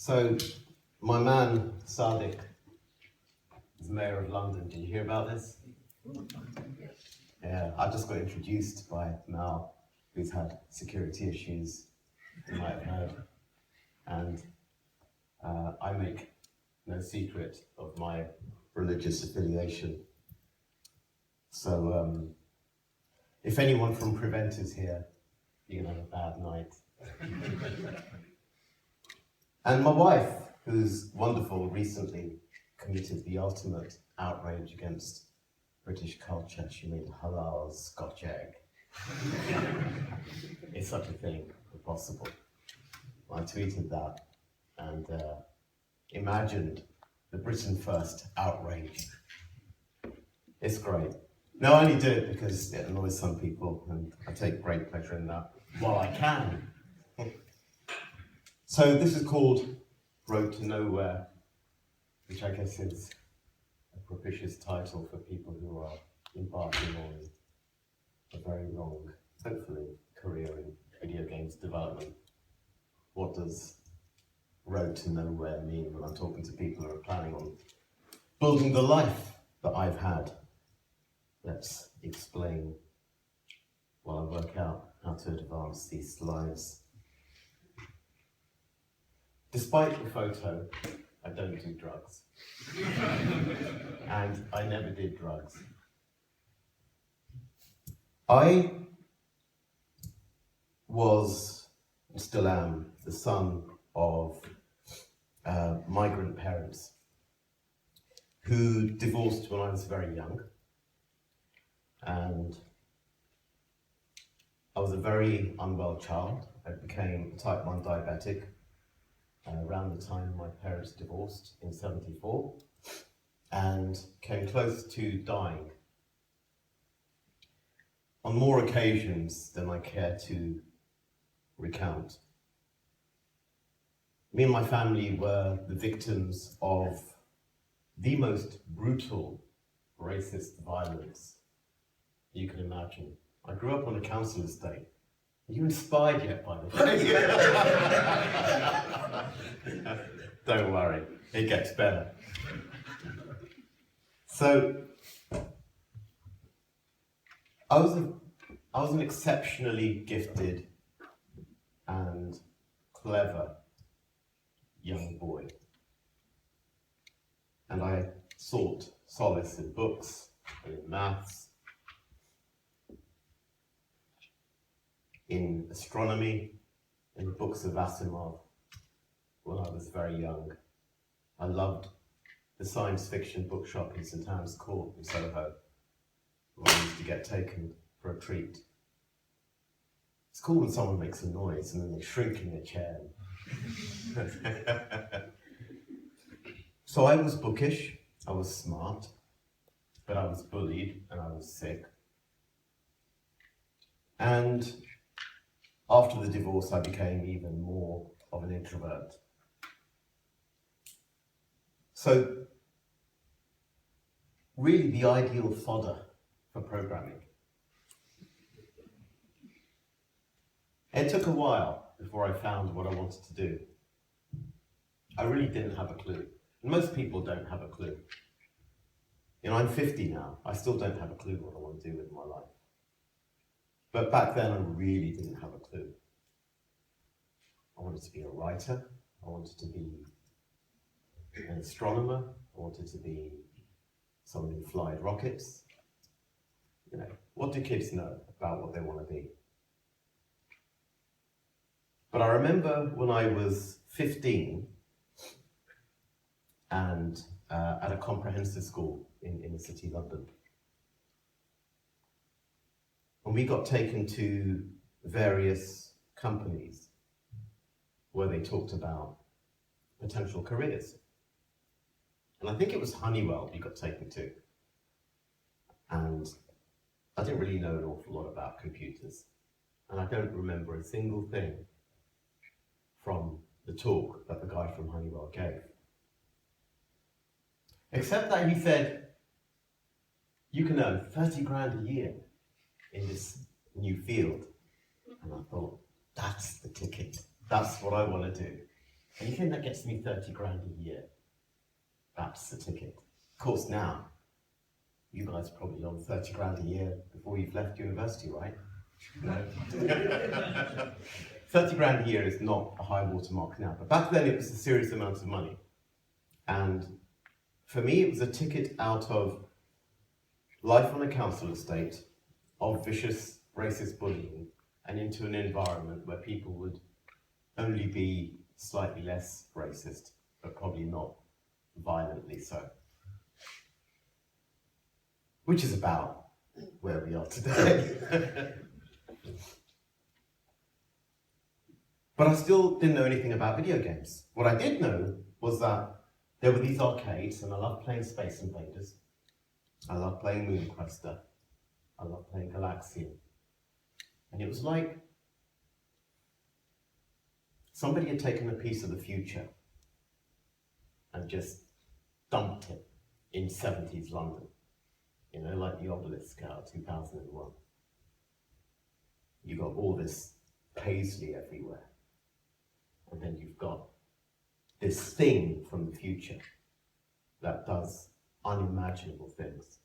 So, my man, Sadiq, is Mayor of London. Did you hear about this? Yeah, I just got introduced by Mal, who's had security issues, you might have heard. And I make no secret of my religious affiliation. So, if anyone from Prevent is here, you're gonna have a bad night. And my wife, who's wonderful, recently committed the ultimate outrage against British culture. She made halal Scotch egg. Is such a thing possible? I tweeted that and imagined the Britain First outrage. It's great. No, I only do it because it annoys some people, and I take great pleasure in that while I can. So this is called Road to Nowhere, which I guess is a propitious title for people who are embarking on a very long, hopefully, career in video games development. What does Road to Nowhere mean when I'm talking to people who are planning on building the life that I've had? Let's explain while I work out how to advance these slides. Despite the photo, I don't do drugs. And I never did drugs. I was, and still am, the son of migrant parents who divorced when I was very young. And I was a very unwell child. I became type 1 diabetic around the time my parents divorced in '74, and came close to dying on more occasions than I care to recount. Me and my family were the victims of the most brutal racist violence you can imagine. I grew up on a council estate. Are you inspired yet, by the way? Don't worry, it gets better. So, I was an exceptionally gifted and clever young boy. And I sought solace in books and in maths, in astronomy, in the books of Asimov when I was very young. I loved the science fiction bookshop in St Anne's Court in Soho, where I used to get taken for a treat. It's cool when someone makes a noise and then they shrink in their chair. So I was bookish, I was smart, but I was bullied and I was sick. And after the divorce, I became even more of an introvert. So, really the ideal fodder for programming. It took a while before I found what I wanted to do. I really didn't have a clue. And most people don't have a clue. You know, I'm 50 now. I still don't have a clue what I want to do with my life. But back then, I really didn't have a clue. I wanted to be a writer. I wanted to be an astronomer. I wanted to be someone who flied rockets. You know, what do kids know about what they want to be? But I remember when I was 15 and at a comprehensive school in the city of London. And we got taken to various companies where they talked about potential careers. And I think it was Honeywell we got taken to. And I didn't really know an awful lot about computers. And I don't remember a single thing from the talk that the guy from Honeywell gave. Except that he said, you can earn 30 grand a year in this new field. And I thought, that's the ticket. That's what I want to do. And you think that gets me 30 grand a year? That's the ticket. Of course, now, you guys are probably on 30 grand a year before you've left university, right? No. 30 grand a year is not a high watermark now, but back then it was a serious amount of money. And for me, it was a ticket out of life on a council estate, of vicious racist bullying, and into an environment where people would only be slightly less racist, but probably not violently so. Which is about where we are today. But I still didn't know anything about video games. What I did know was that there were these arcades, and I loved playing Space Invaders. I loved playing Moon Quester. I loved playing Galaxian. And it was like somebody had taken a piece of the future and just dumped it in 70s London. You know, like the obelisk out of 2001. You got all this paisley everywhere. And then you've got this thing from the future that does unimaginable things.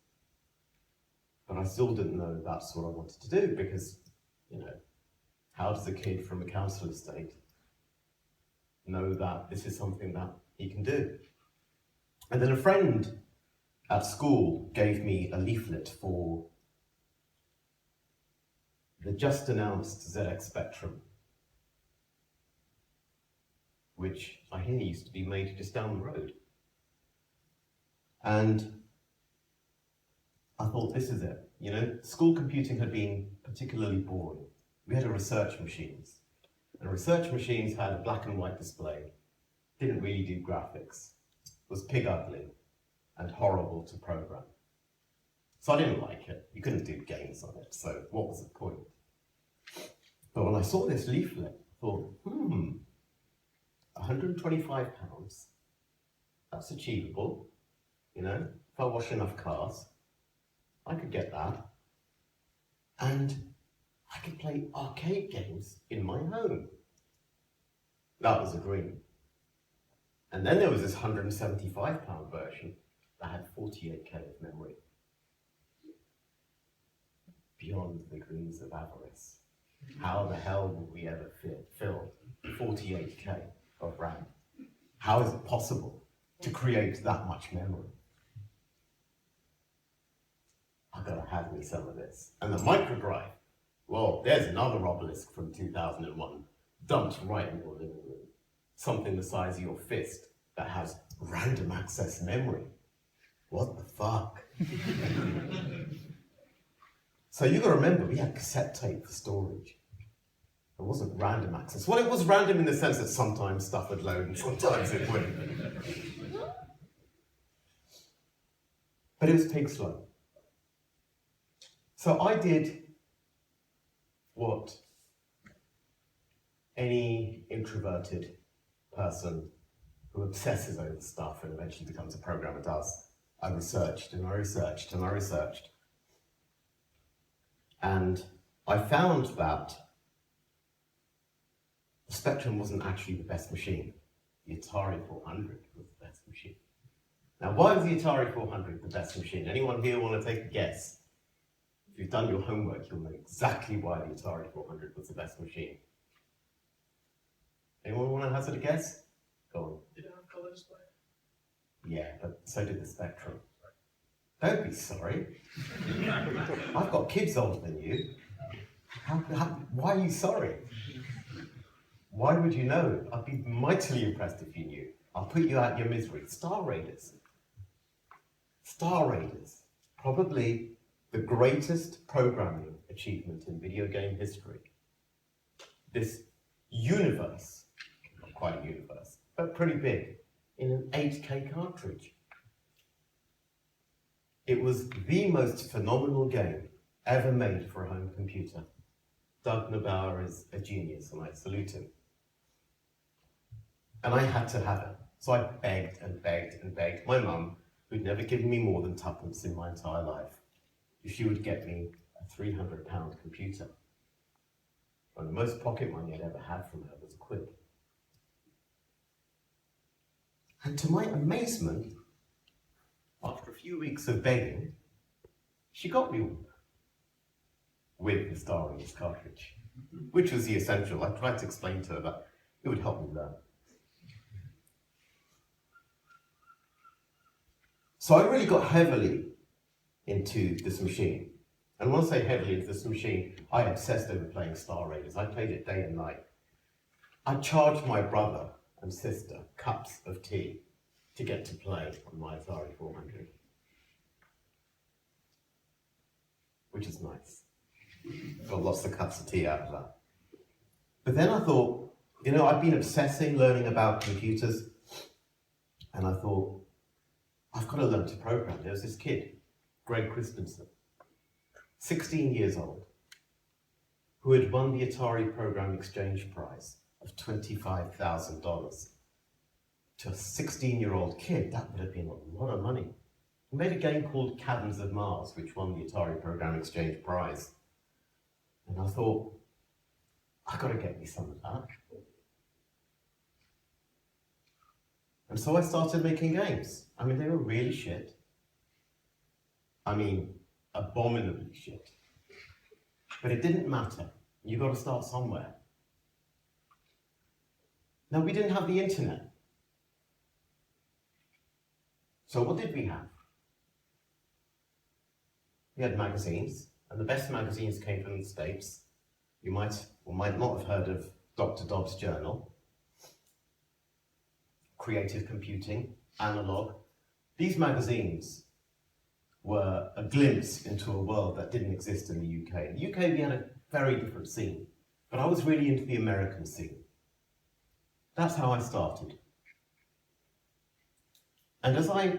But I still didn't know that's what I wanted to do because, you know, how does a kid from a council estate know that this is something that he can do? And then a friend at school gave me a leaflet for the just announced ZX Spectrum, which I hear used to be made just down the road. And I thought, this is it. You know, school computing had been particularly boring. We had a research machines, and research machines had a black and white display, didn't really do graphics, was pig ugly, and horrible to program. So I didn't like it. You couldn't do games on it, so what was the point? But when I saw this leaflet, I thought, £125, that's achievable. You know, if I wash enough cars, I could get that. And I could play arcade games in my home. That was a dream. And then there was this £175 version that had 48k of memory. Beyond the dreams of avarice. How the hell would we ever fill 48k of RAM? How is it possible to create that much memory? I've got to have me some of this. And the microdrive, well, there's another obelisk from 2001, dumped right in your living room. Something the size of your fist that has random access memory. What the fuck? So you got to remember, we had cassette tape for storage. It wasn't random access. Well, it was random in the sense that sometimes stuff would load and sometimes it wouldn't. But it was pig slow. So I did what any introverted person who obsesses over stuff and eventually becomes a programmer does. I researched and I researched and I researched. And I found that the Spectrum wasn't actually the best machine. The Atari 400 was the best machine. Now, why was the Atari 400 the best machine? Anyone here want to take a guess? If you've done your homework, you'll know exactly why the Atari 400 was the best machine. Anyone want to hazard a guess? Go on. Did it have colour display? Yeah, but so did the Spectrum. Don't be sorry. I've got kids older than you. Why are you sorry? Why would you know? I'd be mightily impressed if you knew. I'll put you out your misery. Star Raiders. Star Raiders. Probably the greatest programming achievement in video game history. This universe, not quite a universe, but pretty big, in an 8K cartridge. It was the most phenomenal game ever made for a home computer. Doug Neubauer is a genius, and I salute him. And I had to have it. So I begged and begged and begged my mum, who'd never given me more than tuppence in my entire life, if she would get me a £300 computer. And the most pocket money I'd ever had from her was £1. And to my amazement, after a few weeks of begging, she got me one with the star on this cartridge, which was the essential. I tried to explain to her that it would help me learn. So I really got heavily into this machine. And when I say heavily into this machine, I obsessed over playing Star Raiders. I played it day and night. I charged my brother and sister cups of tea to get to play on my Atari 400, which is nice. Got lots of cups of tea out of that. But then I thought, I've been obsessing, learning about computers, and I thought, I've got to learn to program. There was this kid, Greg Christensen, 16 years old, who had won the Atari Program Exchange Prize of $25,000. To a 16-year-old kid, that would have been a lot of money. He made a game called Caverns of Mars, which won the Atari Program Exchange Prize. And I thought, I've got to get me some of that. And so I started making games. I mean, they were really shit. I mean, abominably shit. But it didn't matter. You've got to start somewhere. Now, we didn't have the internet. So what did we have? We had magazines, and the best magazines came from the States. You might or might not have heard of Dr. Dobbs' Journal, Creative Computing, Analog. These magazines were a glimpse into a world that didn't exist in the UK. In the UK, we had a very different scene, but I was really into the American scene. That's how I started. And as I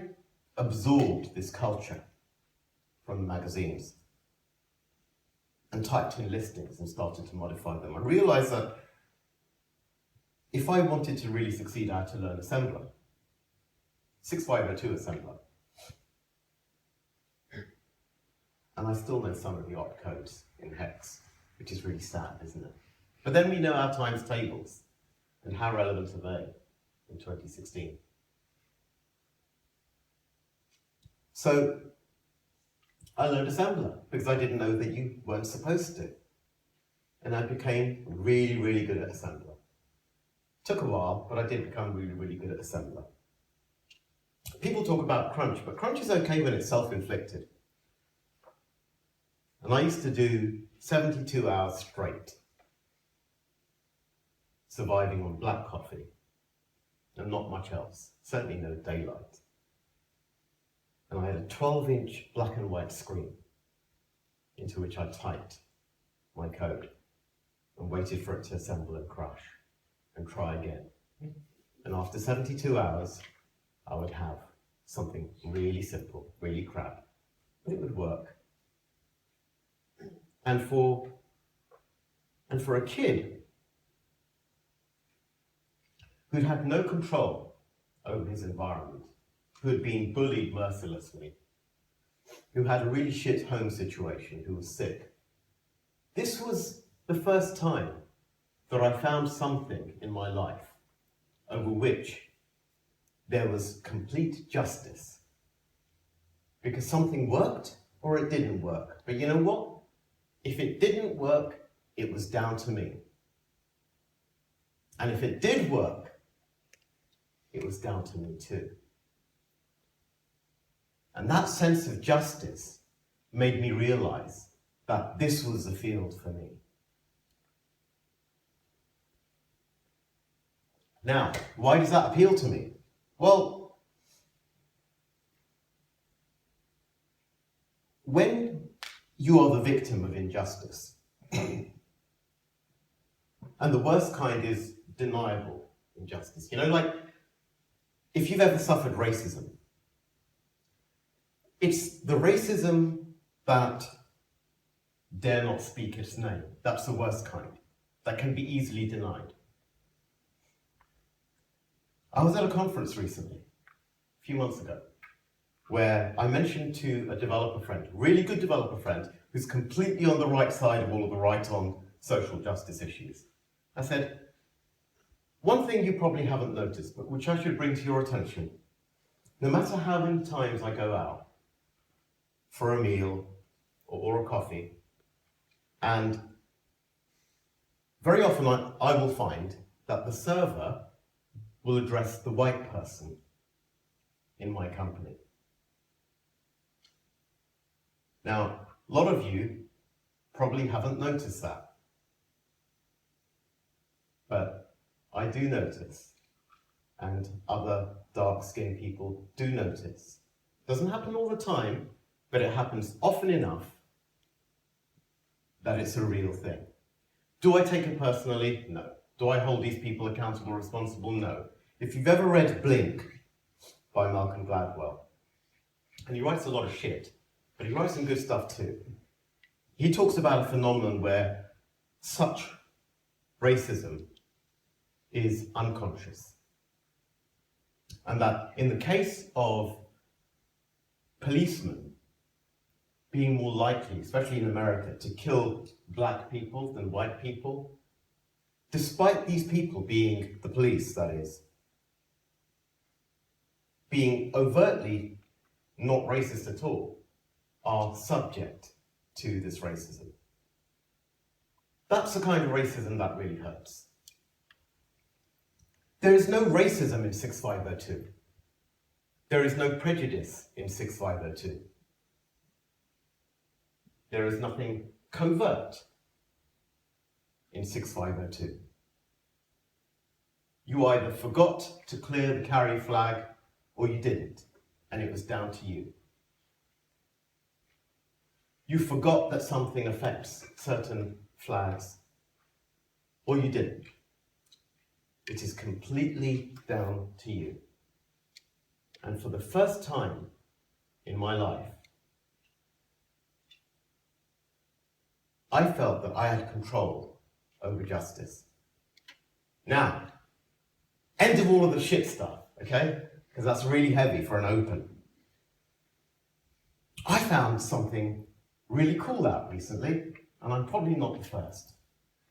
absorbed this culture from the magazines and typed in listings and started to modify them, I realized that if I wanted to really succeed, I had to learn assembler, 6502 assembler. And I still know some of the opcodes in hex, which is really sad, isn't it? But then we know our times tables, and how relevant are they in 2016? So I learned assembler because I didn't know that you weren't supposed to. And I became really, really good at assembler. Took a while, but I did become really, really good at assembler. People talk about crunch, but crunch is okay when it's self-inflicted. And I used to do 72 hours straight, surviving on black coffee and not much else, certainly no daylight. And I had a 12-inch black and white screen into which I typed my code and waited for it to assemble and crash and try again. And after 72 hours, I would have something really simple, really crap, but it would work. And for a kid who'd had no control over his environment, who had been bullied mercilessly, who had a really shit home situation, who was sick, this was the first time that I found something in my life over which there was complete justice. Because something worked or it didn't work. But you know what? If it didn't work, it was down to me. And if it did work, it was down to me too. And that sense of justice made me realize that this was the field for me. Now, why does that appeal to me? Well, when you are the victim of injustice, and the worst kind is deniable injustice. Like if you've ever suffered racism, it's the racism that dare not speak its name. That's the worst kind, that can be easily denied. I was at a conference recently, a few months ago, where I mentioned to a developer friend, really good developer friend, who's completely on the right side of all of the right on social justice issues. I said, One thing you probably haven't noticed, but which I should bring to your attention, no matter how many times I go out for a meal or a coffee, and very often I will find that the server will address the white person in my company. Now, a lot of you probably haven't noticed that, but I do notice, and other dark-skinned people do notice. Doesn't happen all the time, but it happens often enough that it's a real thing. Do I take it personally? No. Do I hold these people accountable or responsible? No. If you've ever read Blink by Malcolm Gladwell, and he writes a lot of shit, but he writes some good stuff too. He talks about a phenomenon where such racism is unconscious. And that in the case of policemen being more likely, especially in America, to kill black people than white people, despite these people being the police, that is, being overtly not racist at all, are subject to this racism. That's the kind of racism that really hurts. There is no racism in 6502. There is no prejudice in 6502. There is nothing covert in 6502. You either forgot to clear the carry flag or you didn't, and it was down to you. You forgot that something affects certain flags, or you didn't. It is completely down to you. And for the first time in my life, I felt that I had control over justice. Now, end of all of the shit stuff, okay? Because that's really heavy for an open. I found something really cool out recently, and I'm probably not the first.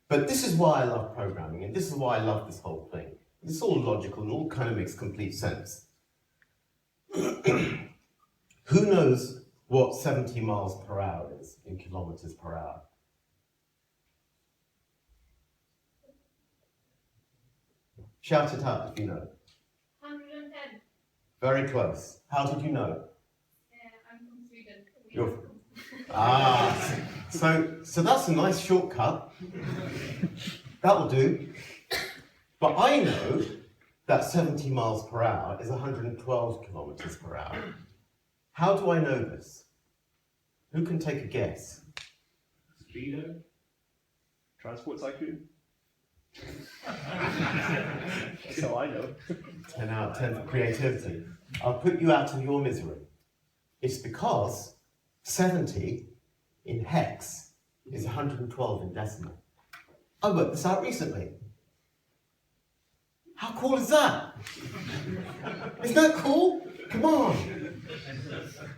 But this is why I love programming, and this is why I love this whole thing. It's all logical and all kind of makes complete sense. Who knows what 70 miles per hour is in kilometers per hour? Shout it out if you know. 110. Very close. How did you know? I'm from Sweden. You're... so that's a nice shortcut. That'll do. But I know that 70 miles per hour is 112 kilometers per hour. How do I know this? Who can take a guess? Speedo? Transport tycoon? So I know. 10 out of 10 for creativity. I'll put you out of your misery. It's because 70 in hex is 112 in decimal. I worked this out recently. How cool is that? Isn't that cool? Come on.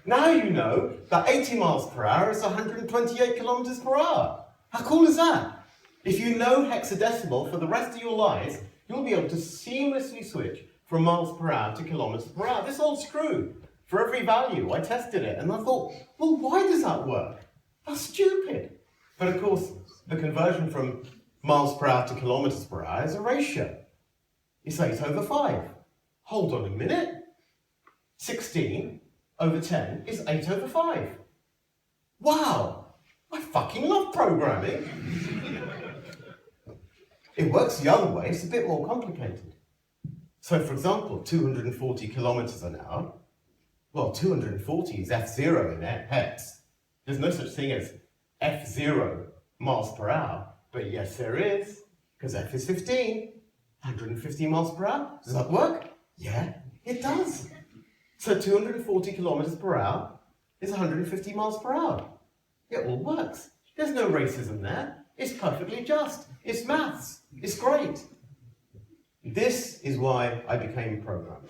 Now you know that 80 miles per hour is 128 kilometers per hour. How cool is that? If you know hexadecimal for the rest of your lives, you'll be able to seamlessly switch from miles per hour to kilometers per hour. This holds true for every value. I tested it and I thought, well, why does that work? That's stupid. But of course, the conversion from miles per hour to kilometers per hour is a ratio. It's 8/5. Hold on a minute. 16 over 10 is 8/5. Wow, I fucking love programming. It works the other way, it's a bit more complicated. So for example, 240 kilometers an hour, well, 240 is F0 in hex. There's no such thing as F0 miles per hour, but yes there is, because F is 15, 150 miles per hour. Does that work? Yeah, it does. So 240 kilometers per hour is 150 miles per hour. It all works. There's no racism there. It's perfectly just. It's maths. It's great. This is why I became a programmer.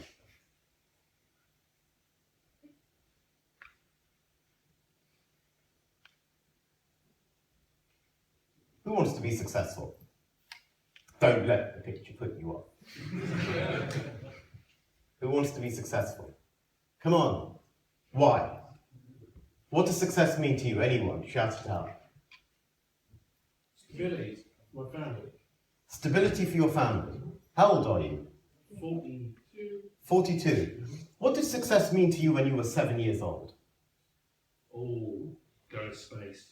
Who wants to be successful? Don't let the picture put you off. Who wants to be successful? Come on. Why? What does success mean to you? Anyone? Shout it out. Stability for my family. Stability for your family. How old are you? 42. 42. What did success mean to you when you were 7 years old? Oh, go to space.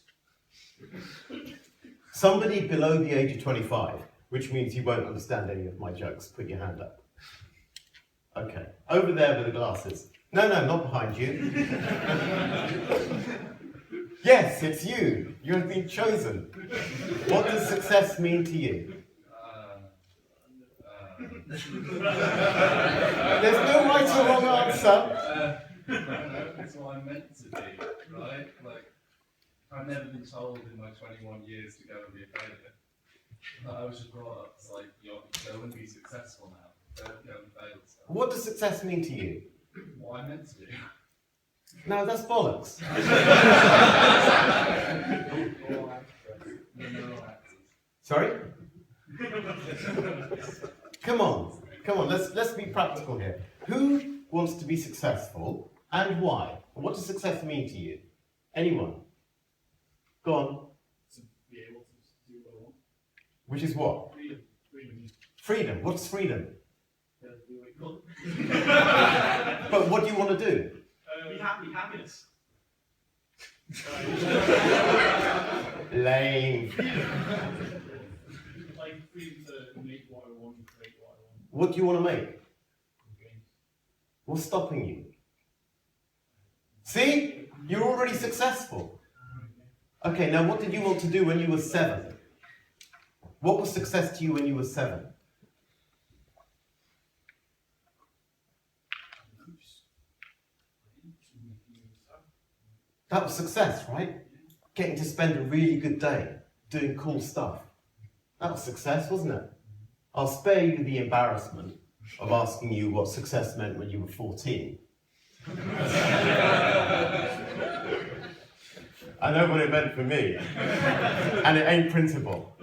Somebody below the age of 25, which means you won't understand any of my jokes. Put your hand up. Okay. Over there with the glasses. No, not behind you. Yes, it's you. You have been chosen. What does success mean to you? There's no right or wrong answer. I don't know, it's what I'm meant to be, right? Like, I've never been told in my 21 years to go and be a failure. I was just brought up as like, you're go and be successful now. Don't go and fail. So What does success mean to you? what I'm meant to do. No, that's bollocks. No actors. Sorry? Come on, let's be practical here. Who wants to be successful and why? What does success mean to you? Anyone? Go on. To be able to do what I want. Which is what? Freedom. Freedom. Freedom. What's freedom? Do what you want. But what do you want to do? Be happy. Happiness. Lame. Like freedom to make what I want, create what I want. What do you want to make? Games. What's stopping you? See? You're already successful. Okay, now what did you want to do when you were 7? What was success to you when you were 7? That was success, right? Getting to spend a really good day doing cool stuff. That was success, wasn't it? I'll spare you the embarrassment of asking you what success meant when you were 14. I know what it meant for me, and it ain't printable.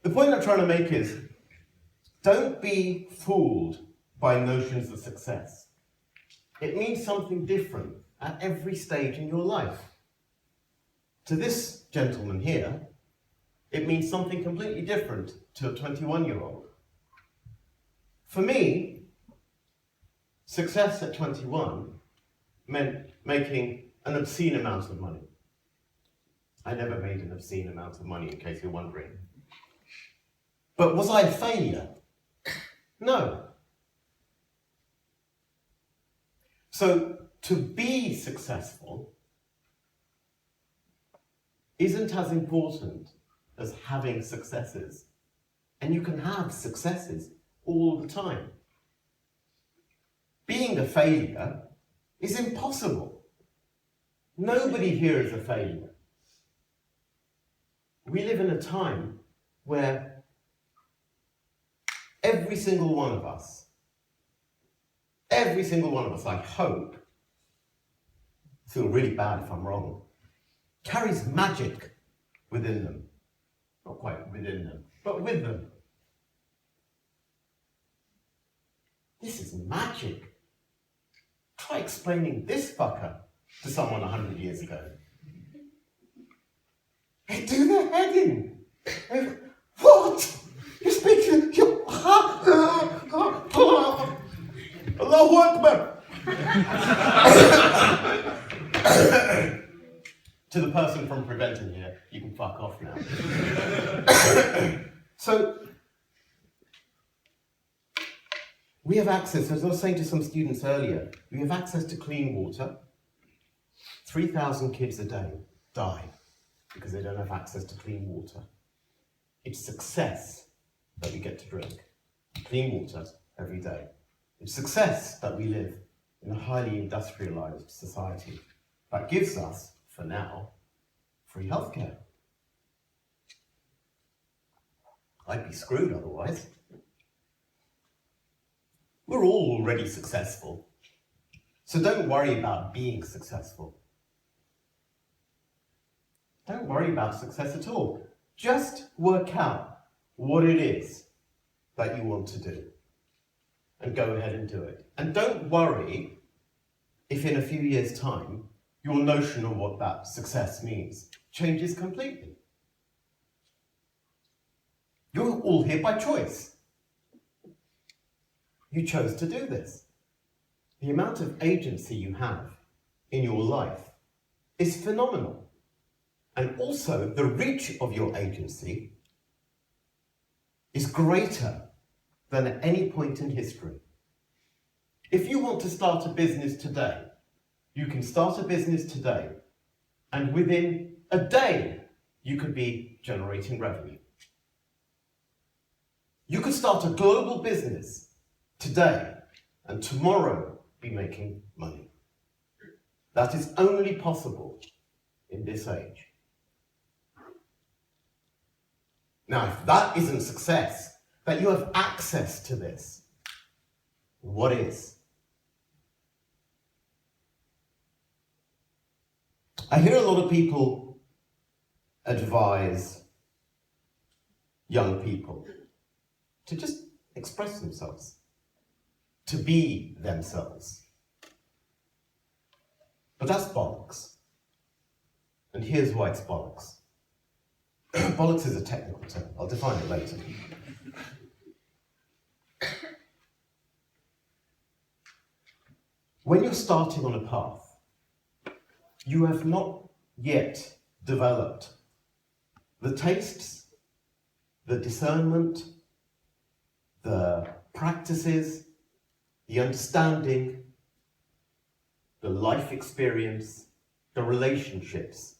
The point I'm trying to make is, don't be fooled by notions of success. It means something different at every stage in your life. To this gentleman here, it means something completely different to a 21-year-old. For me, success at 21 meant making an obscene amount of money. I never made an obscene amount of money, in case you're wondering. But was I a failure? No. So, to be successful isn't as important as having successes. And you can have successes all the time. Being a failure is impossible. Nobody here is a failure. We live in a time where every single one of us, I hope, feel really bad if I'm wrong, carries magic within them. Not quite within them, but with them. This is magic. Try explaining this fucker to someone 100 years ago. They do their head in. What? You're speaking. Allahu Akbar. To the person from Preventing here, you can fuck off now. So, we have access, as I was saying to some students earlier, we have access to clean water. 3,000 kids a day die because they don't have access to clean water. It's success that we get to drink clean water every day. It's success that we live in a highly industrialized society that gives us, for now, free healthcare. I'd be screwed otherwise. We're all already successful, so don't worry about being successful. Don't worry about success at all. Just work out what it is that you want to do and go ahead and do it. And don't worry if in a few years' time your notion of what that success means changes completely. You're all here by choice. You chose to do this. The amount of agency you have in your life is phenomenal. And also the reach of your agency is greater than at any point in history. If you want to start a business today, you can start a business today, and within a day, you could be generating revenue. You could start a global business today, and tomorrow be making money. That is only possible in this age. Now, if that isn't success, that you have access to this, what is? I hear a lot of people advise young people to just express themselves, to be themselves. But that's bollocks. And here's why it's bollocks. Bollocks is a technical term. I'll define it later. When you're starting on a path, you have not yet developed the tastes, the discernment, the practices, the understanding, the life experience, the relationships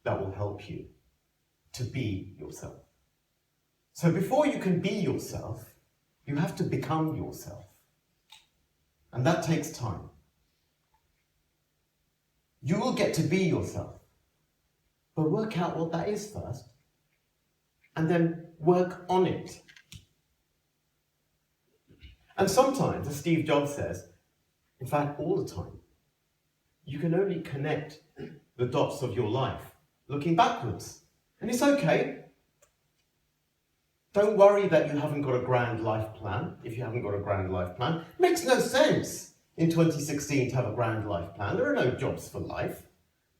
that will help you to be yourself. So before you can be yourself, you have to become yourself. And that takes time. You will get to be yourself, but work out what that is first, and then work on it. And sometimes, as Steve Jobs says, in fact, all the time, you can only connect the dots of your life looking backwards. And it's okay. Don't worry that you haven't got a grand life plan. If you haven't got a grand life plan, it makes no sense in 2016 to have a grand life plan. There are no jobs for life.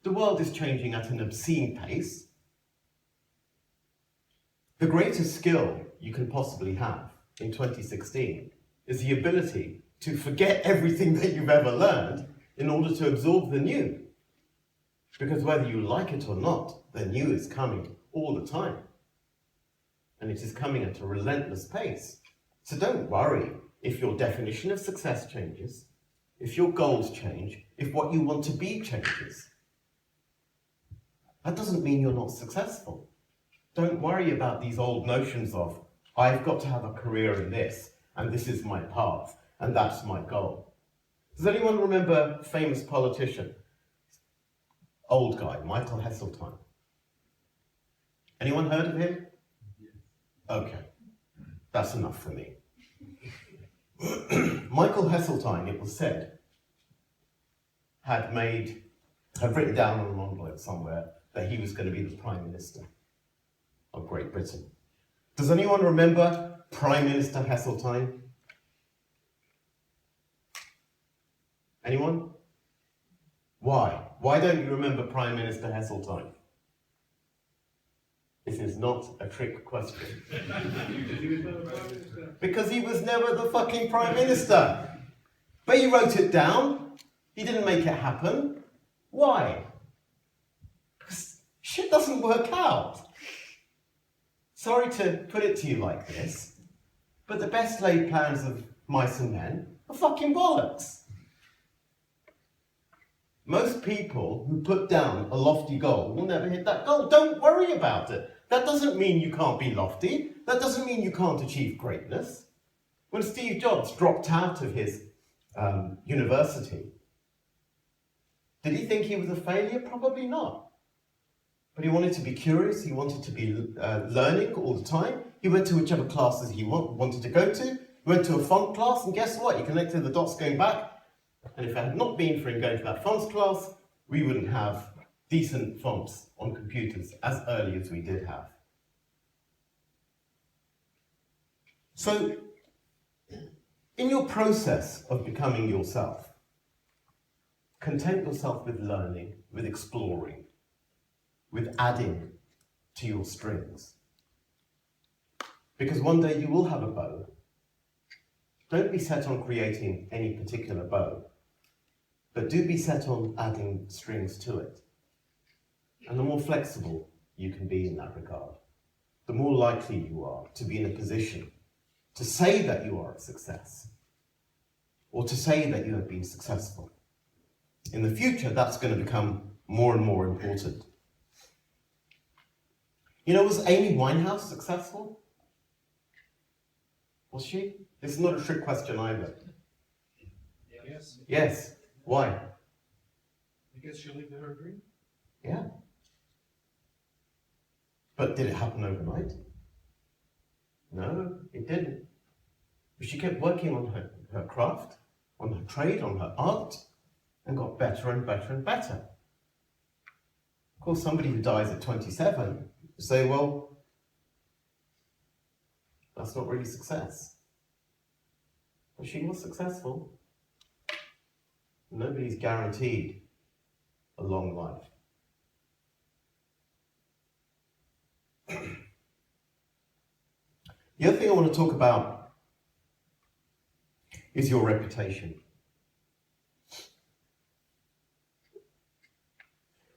The world is changing at an obscene pace. The greatest skill you can possibly have in 2016 is the ability to forget everything that you've ever learned in order to absorb the new. Because whether you like it or not, the new is coming all the time. And it is coming at a relentless pace. So don't worry if your definition of success changes, if your goals change, if what you want to be changes. That doesn't mean you're not successful. Don't worry about these old notions of, I've got to have a career in this, and this is my path, and that's my goal. Does anyone remember a famous politician? Old guy, Michael Heseltine. Anyone heard of him? Okay, that's enough for me. Michael Heseltine, it was said, had written down on an envelope somewhere that he was going to be the Prime Minister of Great Britain. Does anyone remember Prime Minister Heseltine? Anyone? Why? Why don't you remember Prime Minister Heseltine? This is not a trick question. Because he was never the fucking Prime Minister. But he wrote it down. He didn't make it happen. Why? Because shit doesn't work out. Sorry to put it to you like this, but the best laid plans of mice and men are fucking bollocks. Most people who put down a lofty goal will never hit that goal. Don't worry about it. That doesn't mean you can't be lofty. That doesn't mean you can't achieve greatness. When Steve Jobs dropped out of his university, did he think he was a failure? Probably not. But he wanted to be curious. He wanted to be learning all the time. He went to whichever classes he wanted to go to. He went to a font class, and guess what? He connected the dots going back. And if it had not been for him going to that fonts class, we wouldn't have decent fonts on computers as early as we did have. So, in your process of becoming yourself, content yourself with learning, with exploring, with adding to your strings. Because one day you will have a bow. Don't be set on creating any particular bow, but do be set on adding strings to it. And the more flexible you can be in that regard, the more likely you are to be in a position to say that you are a success, or to say that you have been successful. In the future, that's going to become more and more important. You know, was Amy Winehouse successful? Was she? This is not a trick question either. Yes. Yes. Why? Because she lived her dream. Yeah. But did it happen overnight? No, it didn't. But she kept working on her craft, on her trade, on her art, and got better and better and better. Of course, somebody who dies at 27 will say, well, that's not really success. But she was successful. Nobody's guaranteed a long life. The other thing I want to talk about is your reputation.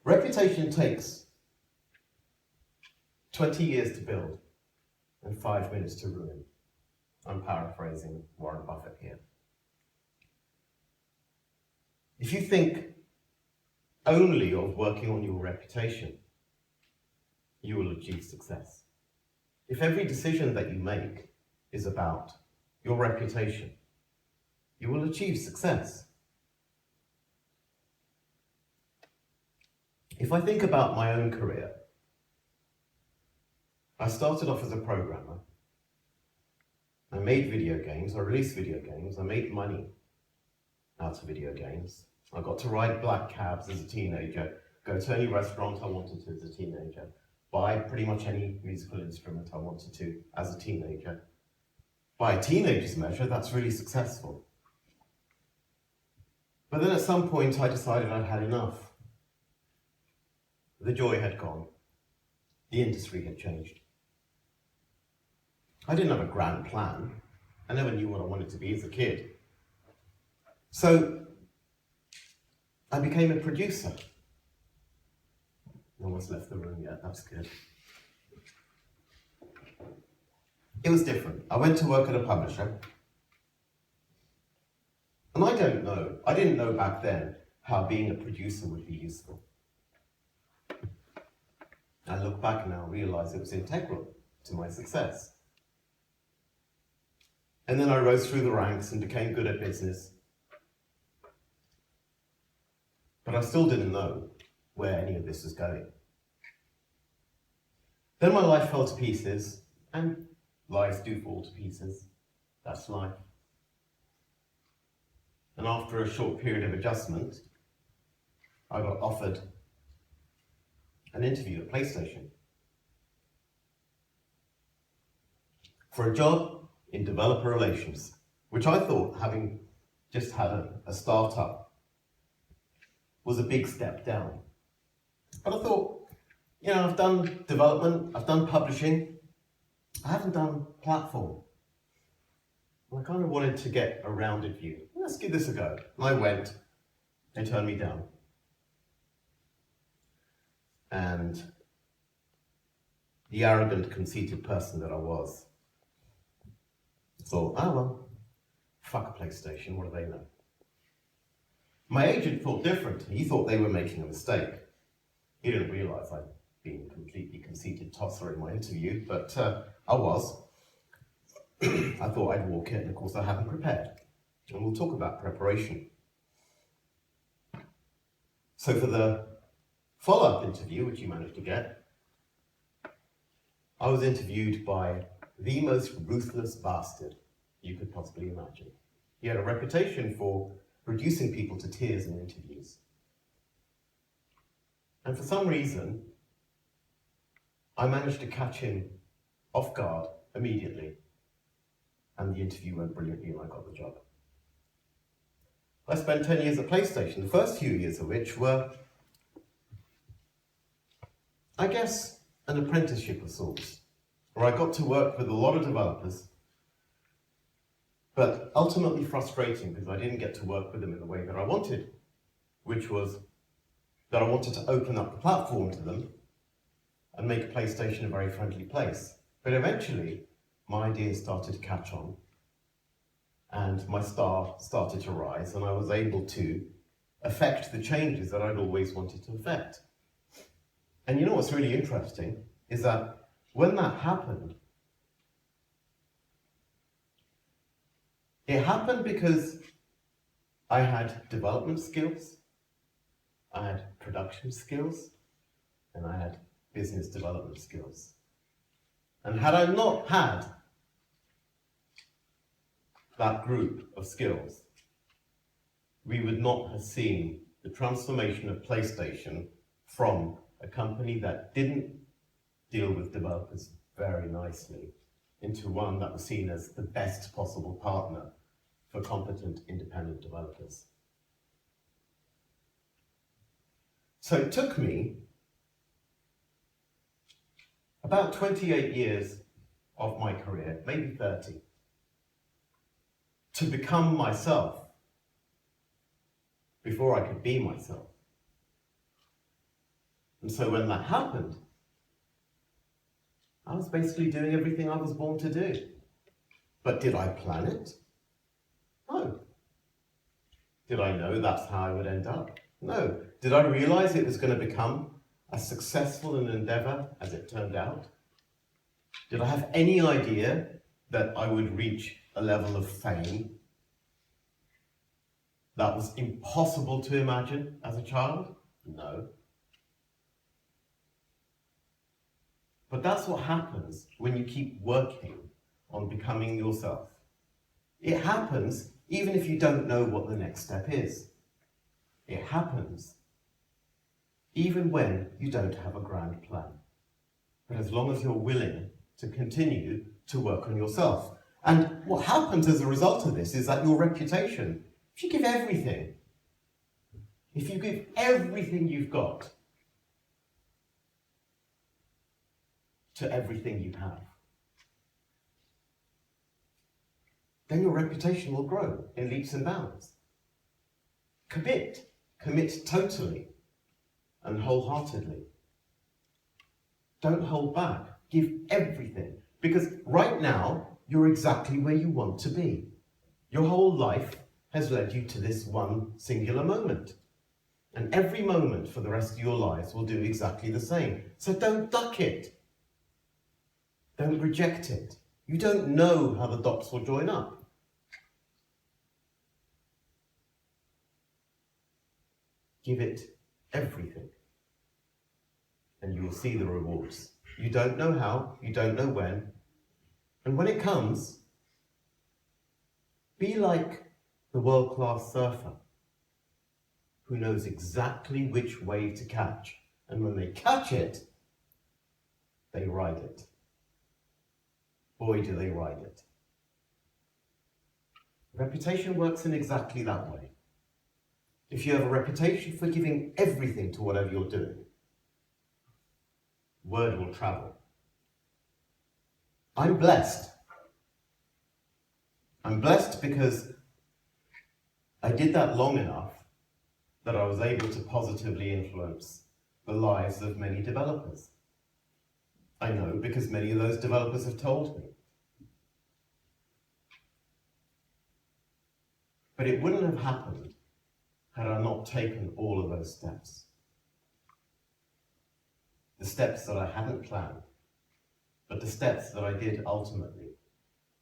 Reputation takes 20 years to build and 5 minutes to ruin. I'm paraphrasing Warren Buffett here. If you think only of working on your reputation, you will achieve success. If every decision that you make is about your reputation, you will achieve success. If I think about my own career, I started off as a programmer. I made video games, I released video games, I made money out of video games. I got to ride black cabs as a teenager, go to any restaurant I wanted to as a teenager, buy pretty much any musical instrument I wanted to as a teenager. By a teenager's measure, that's really successful. But then at some point I decided I'd had enough. The joy had gone. The industry had changed. I didn't have a grand plan. I never knew what I wanted to be as a kid. So I became a producer. No one's left the room yet, that's good. It was different. I went to work at a publisher. And I didn't know back then how being a producer would be useful. I look back now and realize it was integral to my success. And then I rose through the ranks and became good at business. But I still didn't know where any of this was going. Then my life fell to pieces, and lives do fall to pieces. That's life. And after a short period of adjustment, I got offered an interview at PlayStation for a job in developer relations, which I thought, having just had a startup, was a big step down. But I thought, you know, I've done development, I've done publishing, I haven't done platform. And I kind of wanted to get a rounded view. Let's give this a go. And I went, they turned me down. And the arrogant, conceited person that I was thought, oh well, fuck a PlayStation, what do they know? My agent thought different. He thought they were making a mistake. He didn't realise I'd been a completely conceited tosser in my interview, but I was. I thought I'd walk in, and of course I hadn't prepared. And we'll talk about preparation. So for the follow-up interview, which you managed to get, I was interviewed by the most ruthless bastard you could possibly imagine. He had a reputation for reducing people to tears in interviews. And for some reason, I managed to catch him off guard immediately, and the interview went brilliantly and I got the job. I spent 10 years at PlayStation, the first few years of which were, I guess, an apprenticeship of sorts, where I got to work with a lot of developers, but ultimately frustrating because I didn't get to work with them in the way that I wanted, which was that I wanted to open up the platform to them and make PlayStation a very friendly place. But eventually, my ideas started to catch on, and my star started to rise, and I was able to affect the changes that I'd always wanted to affect. And you know what's really interesting is that when that happened, it happened because I had development skills, I had production skills, and I had business development skills. And had I not had that group of skills, we would not have seen the transformation of PlayStation from a company that didn't deal with developers very nicely into one that was seen as the best possible partner for competent independent developers. So it took me about 28 years of my career, maybe 30, to become myself before I could be myself. And so when that happened, I was basically doing everything I was born to do. But did I plan it? No. Did I know that's how I would end up? No. Did I realize it was going to become as successful an endeavor as it turned out? Did I have any idea that I would reach a level of fame that was impossible to imagine as a child? No. But that's what happens when you keep working on becoming yourself. It happens even if you don't know what the next step is. It happens even when you don't have a grand plan. But as long as you're willing to continue to work on yourself. And what happens as a result of this is that your reputation, if you give everything you've got to everything you have, then your reputation will grow in leaps and bounds. Commit totally and wholeheartedly. Don't hold back, give everything, because right now you're exactly where you want to be. Your whole life has led you to this one singular moment. And every moment for the rest of your lives will do exactly the same. So don't duck it. Don't reject it. You don't know how the dots will join up. Give it everything, and you will see the rewards. You don't know how, you don't know when, and when it comes, be like the world-class surfer who knows exactly which wave to catch, and when they catch it, they ride it. Boy, do they ride it. Reputation works in exactly that way. If you have a reputation for giving everything to whatever you're doing, word will travel. I'm blessed. I'm blessed because I did that long enough that I was able to positively influence the lives of many developers. I know because many of those developers have told me. But it wouldn't have happened had I not taken all of those steps. The steps that I hadn't planned, but the steps that I did ultimately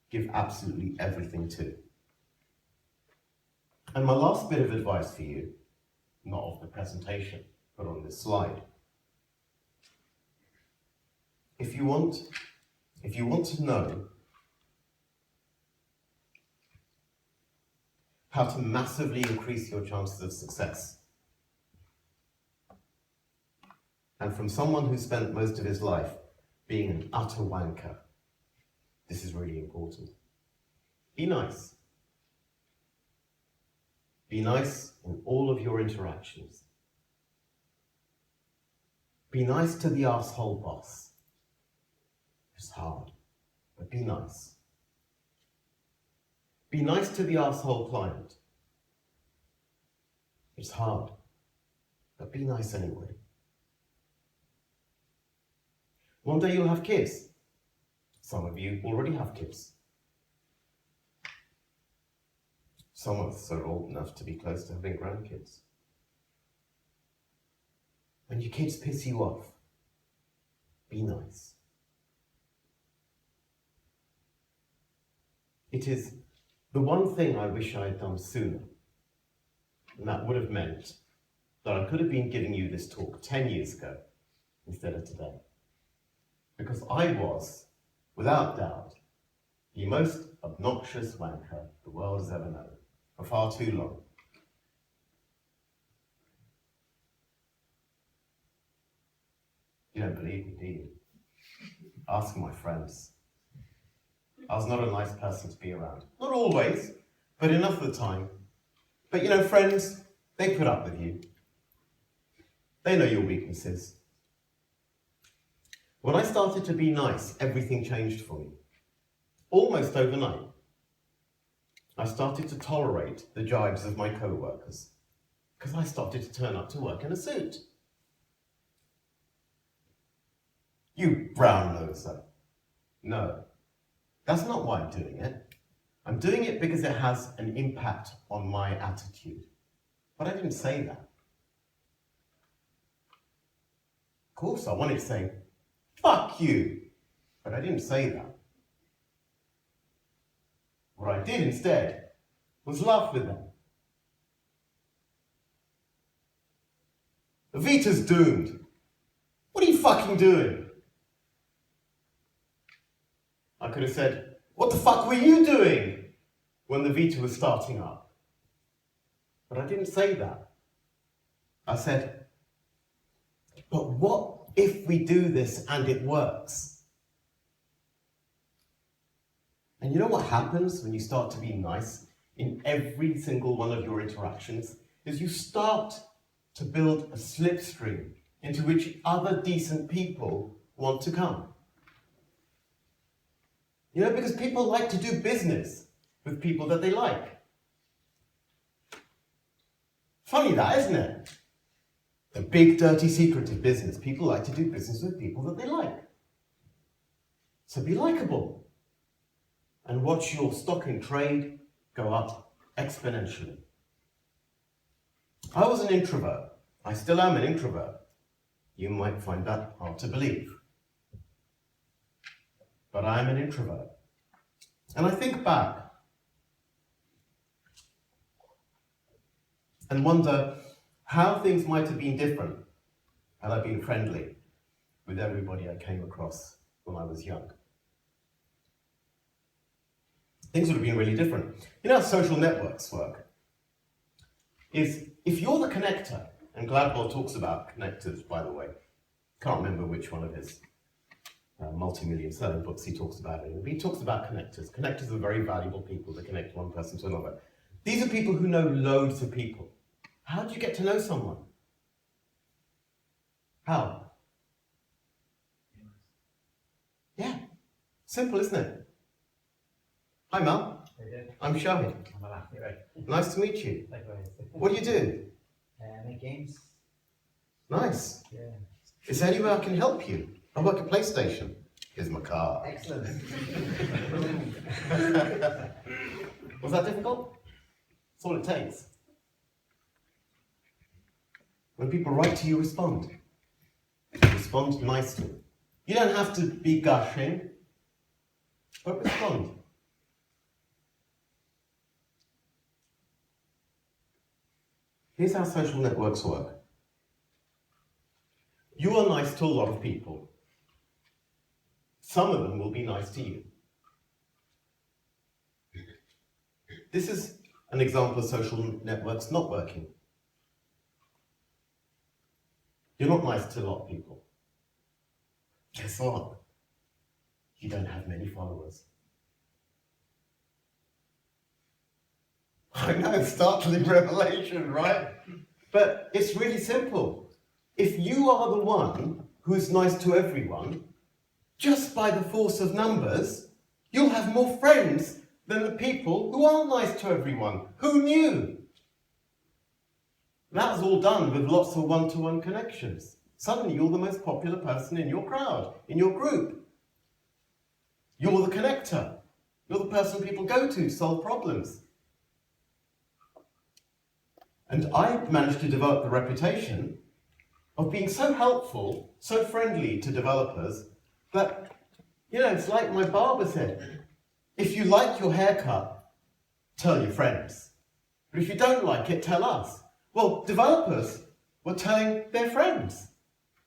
give absolutely everything to. And my last bit of advice for you, not of the presentation, but on this slide. If you want to know how to massively increase your chances of success, and from someone who spent most of his life being an utter wanker. This is really important. Be nice. Be nice in all of your interactions. Be nice to the arsehole boss. It's hard, but be nice. Be nice to the arsehole client. It's hard, but be nice anyway. One day you'll have kids. Some of you already have kids. Some of us are old enough to be close to having grandkids. When your kids piss you off, be nice. It is the one thing I wish I had done sooner, and that would have meant that I could have been giving you this talk 10 years ago instead of today. Because I was, without doubt, the most obnoxious wanker the world has ever known, for far too long. You don't believe me, do you? Ask my friends. I was not a nice person to be around. Not always, but enough of the time. But you know, friends, they put up with you. They know your weaknesses. When I started to be nice, everything changed for me. Almost overnight. I started to tolerate the jibes of my co-workers because I started to turn up to work in a suit. You brown noser. No, that's not why I'm doing it. I'm doing it because it has an impact on my attitude. But I didn't say that. Of course, I wanted to say, fuck you, but I didn't say that. What I did instead was laugh with them. Evita's doomed. What are you fucking doing? I could have said, what the fuck were you doing when the Vita was starting up? But I didn't say that. I said, but what if we do this and it works? And you know what happens when you start to be nice in every single one of your interactions? Is you start to build a slipstream into which other decent people want to come. You know, because people like to do business with people that they like. Funny that, isn't it? The big dirty secret of business. People like to do business with people that they like. So be likable. And watch your stock in trade go up exponentially. I was an introvert. I still am an introvert. You might find that hard to believe. But I am an introvert. And I think back and wonder how things might have been different had I been friendly with everybody I came across when I was young. Things would have been really different. You know how social networks work? Is if you're the connector, and Gladwell talks about connectors, by the way. Can't remember which one of his multi-million selling books he talks about it. But he talks about connectors. Connectors are very valuable people that connect one person to another. These are people who know loads of people. How do you get to know someone? How? Yeah, simple, isn't it? Hi, Mel. I'm Shahid. Nice to meet you. What do you do? Make games. Nice. Yeah. Is there any way I can help you? I work at PlayStation. Here's my car. Excellent. Was that difficult? That's all it takes. When people write to you, respond. Respond nicely. You don't have to be gushing, but respond. Here's how social networks work. You are nice to a lot of people. Some of them will be nice to you. This is an example of social networks not working. You're not nice to a lot of people. Guess what? You don't have many followers. I know, startling revelation, right? But it's really simple. If you are the one who's nice to everyone, just by the force of numbers, you'll have more friends than the people who aren't nice to everyone. Who knew? That was all done with lots of one-to-one connections. Suddenly you're the most popular person in your crowd, in your group. You're the connector. You're the person people go to solve problems. And I managed to develop the reputation of being so helpful, so friendly to developers that, it's like my barber said, if you like your haircut, tell your friends. But if you don't like it, tell us. Well, developers were telling their friends,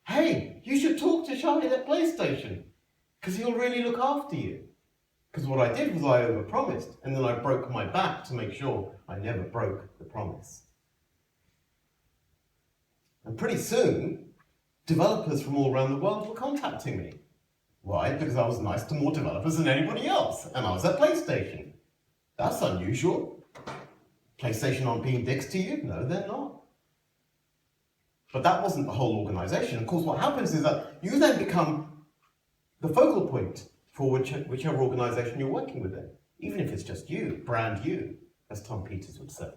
hey, you should talk to Shahid at PlayStation, because he'll really look after you. Because what I did was I overpromised, and then I broke my back to make sure I never broke the promise. And pretty soon, developers from all around the world were contacting me. Why? Because I was nice to more developers than anybody else, and I was at PlayStation. That's unusual. PlayStation aren't being dicks to you? No, they're not. But that wasn't the whole organization. Of course, what happens is that you then become the focal point for whichever organization you're working within, even if it's just you, brand you, as Tom Peters would say.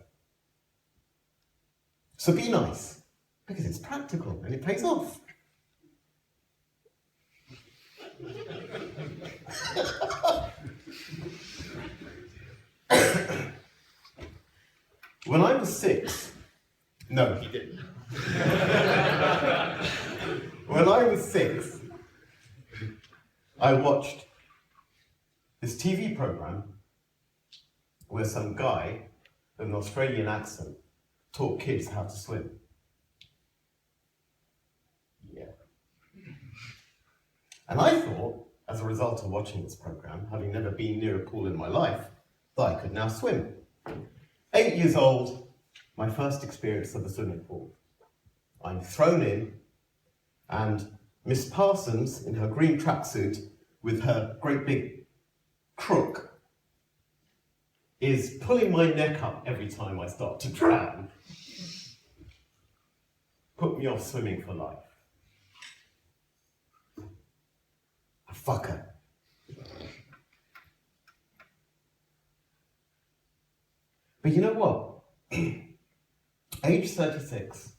So be nice, because it's practical and it pays off. When I was 6, no, he didn't. When I was 6, I watched this TV program where some guy with an Australian accent taught kids how to swim. Yeah. And I thought, as a result of watching this program, having never been near a pool in my life, that I could now swim. 8 years old, my first experience of the swimming pool. I'm thrown in, and Miss Parsons, in her green tracksuit, with her great big crook, is pulling my neck up every time I start to drown. Put me off swimming for life. A fucker. But you know what? Age 36,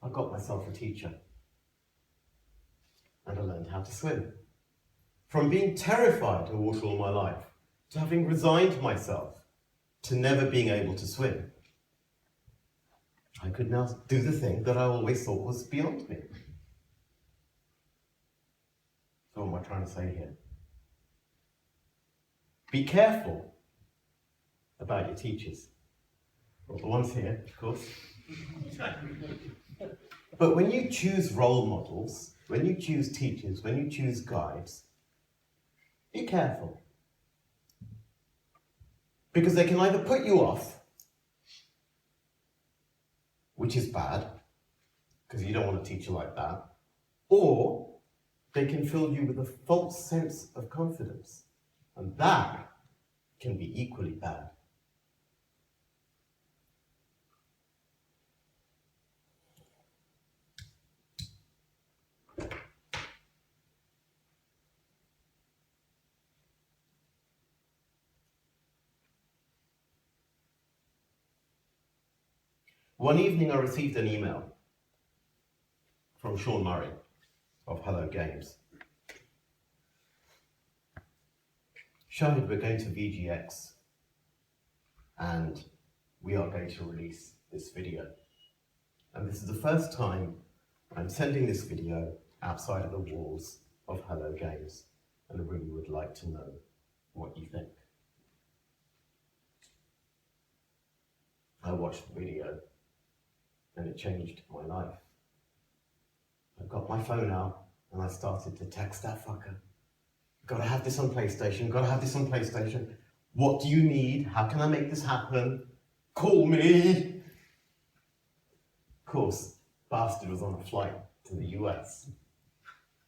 I got myself a teacher. And I learned how to swim. From being terrified of water all my life, to having resigned myself to never being able to swim, I could now do the thing that I always thought was beyond me. So what am I trying to say here? Be careful about your teachers. Well, the ones here, of course. But when you choose role models, when you choose teachers, when you choose guides, be careful. Because they can either put you off, which is bad, because you don't want a teacher like that, or they can fill you with a false sense of confidence, and that can be equally bad. One evening I received an email from Sean Murray of Hello Games. Shahid, we're going to VGX and we are going to release this video. And this is the first time I'm sending this video outside of the walls of Hello Games, and I really would like to know what you think. I watched the video and it changed my life. I got my phone out and I started to text that fucker. Gotta have this on PlayStation, gotta have this on PlayStation. What do you need? How can I make this happen? Call me! Of course, bastard was on a flight to the US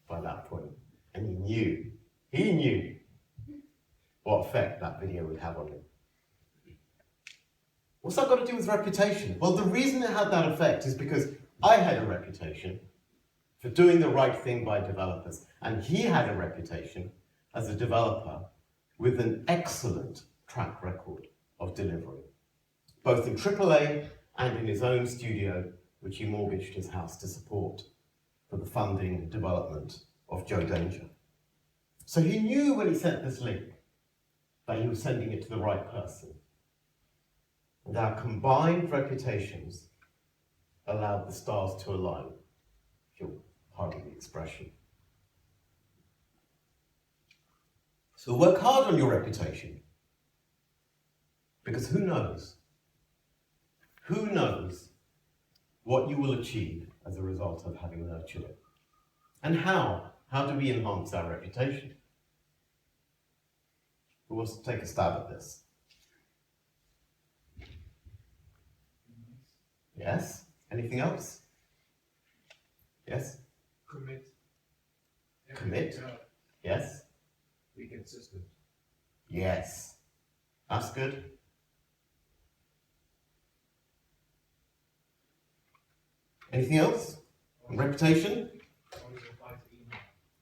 by that point. And he knew what effect that video would have on him. What's that got to do with reputation? Well, the reason it had that effect is because I had a reputation for doing the right thing by developers, and he had a reputation as a developer with an excellent track record of delivery, both in AAA and in his own studio, which he mortgaged his house to support for the funding and development of Joe Danger. So he knew when he sent this link that he was sending it to the right person. And our combined reputations allowed the stars to align, if you'll pardon the expression. So work hard on your reputation, because who knows? Who knows what you will achieve as a result of having nurtured it? And how? How do we enhance our reputation? Who wants to take a stab at this? Yes? Anything else? Yes? Commit. Commit? Yes? Be consistent. Yes. That's good. Anything else? Reputation? Always reply to email.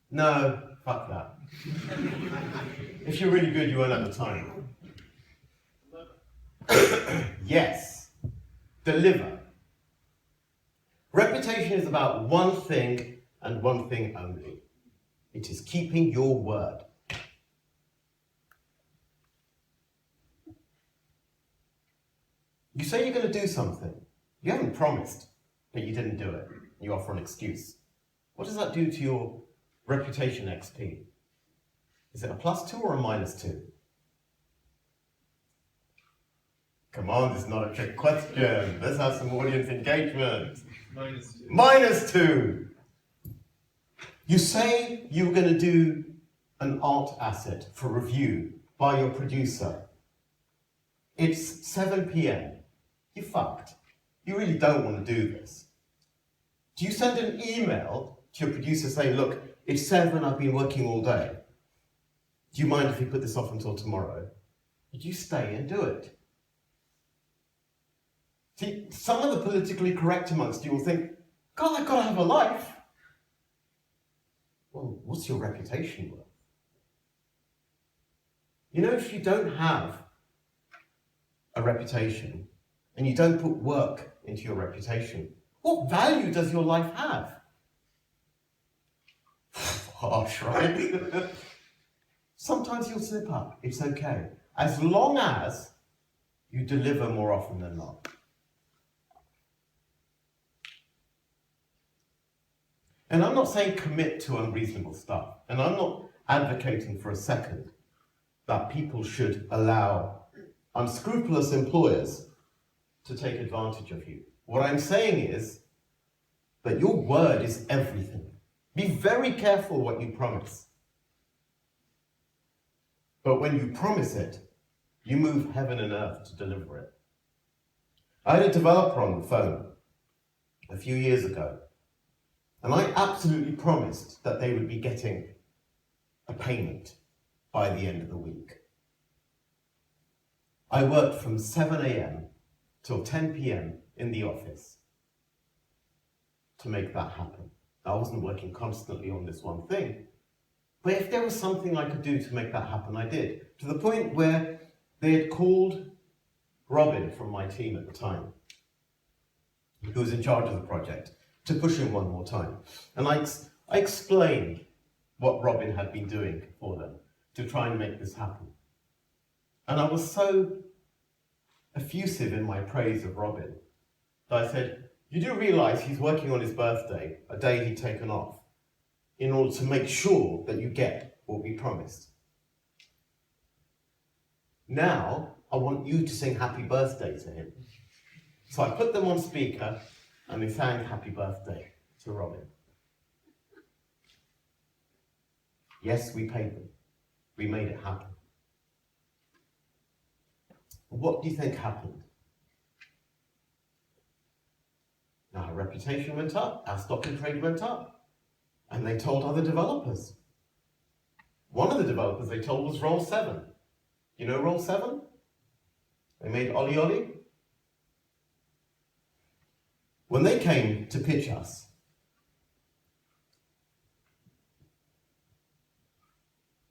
No, fuck that. If you're really good, you won't have the time. Yes. Deliver. Reputation is about one thing and one thing only. It is keeping your word. You say you're going to do something. You haven't promised, but you didn't do it. You offer an excuse. What does that do to your reputation XP? Is it a +2 or a -2? Come on, this is not a trick question. Let's have some audience engagement. -2. -2. You say you were going to do an art asset for review by your producer. It's 7 p.m. You're fucked. You really don't want to do this. Do you send an email to your producer saying, look, it's 7, I've been working all day. Do you mind if we put this off until tomorrow? Or do you stay and do it? See, some of the politically correct amongst you will think, God, I've got to have a life. Well, what's your reputation worth? You know, if you don't have a reputation and you don't put work into your reputation, what value does your life have? Harsh, right? Sometimes you'll slip up. It's okay. As long as you deliver more often than not. And I'm not saying commit to unreasonable stuff. And I'm not advocating for a second that people should allow unscrupulous employers to take advantage of you. What I'm saying is that your word is everything. Be very careful what you promise. But when you promise it, you move heaven and earth to deliver it. I had a developer on the phone a few years ago, and I absolutely promised that they would be getting a payment by the end of the week. I worked from 7 a.m. till 10 p.m. in the office to make that happen. I wasn't working constantly on this one thing, but if there was something I could do to make that happen, I did. To the point where they had called Robin from my team at the time, who was in charge of the project, to push him one more time. And I explained what Robin had been doing for them to try and make this happen. And I was so effusive in my praise of Robin that I said, you do realise he's working on his birthday, a day he'd taken off, in order to make sure that you get what we promised. Now, I want you to sing happy birthday to him. So I put them on speaker and they sang happy birthday to Robin. Yes, we paid them. We made it happen. What do you think happened? Now, Our reputation went up, our stock in trade went up, and they told other developers. One of the developers they told was Roll 7. You know Roll 7? They made Ollie Ollie. When they came to pitch us,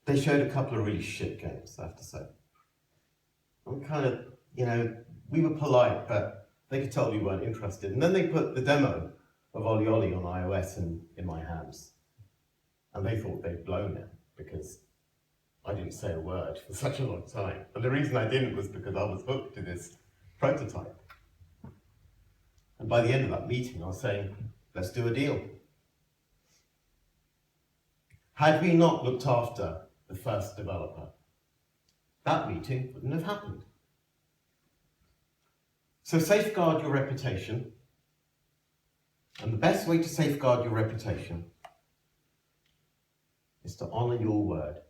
they showed a couple of really shit games, I have to say. I'm kind of, we were polite, but they could tell we weren't interested. And then they put the demo of Ollie Ollie on iOS in my hands. And they thought they'd blown it because I didn't say a word for such a long time. But the reason I didn't was because I was hooked to this prototype. And by the end of that meeting, I was saying, let's do a deal. Had we not looked after the first developer, that meeting wouldn't have happened. So safeguard your reputation. And the best way to safeguard your reputation is to honor your word.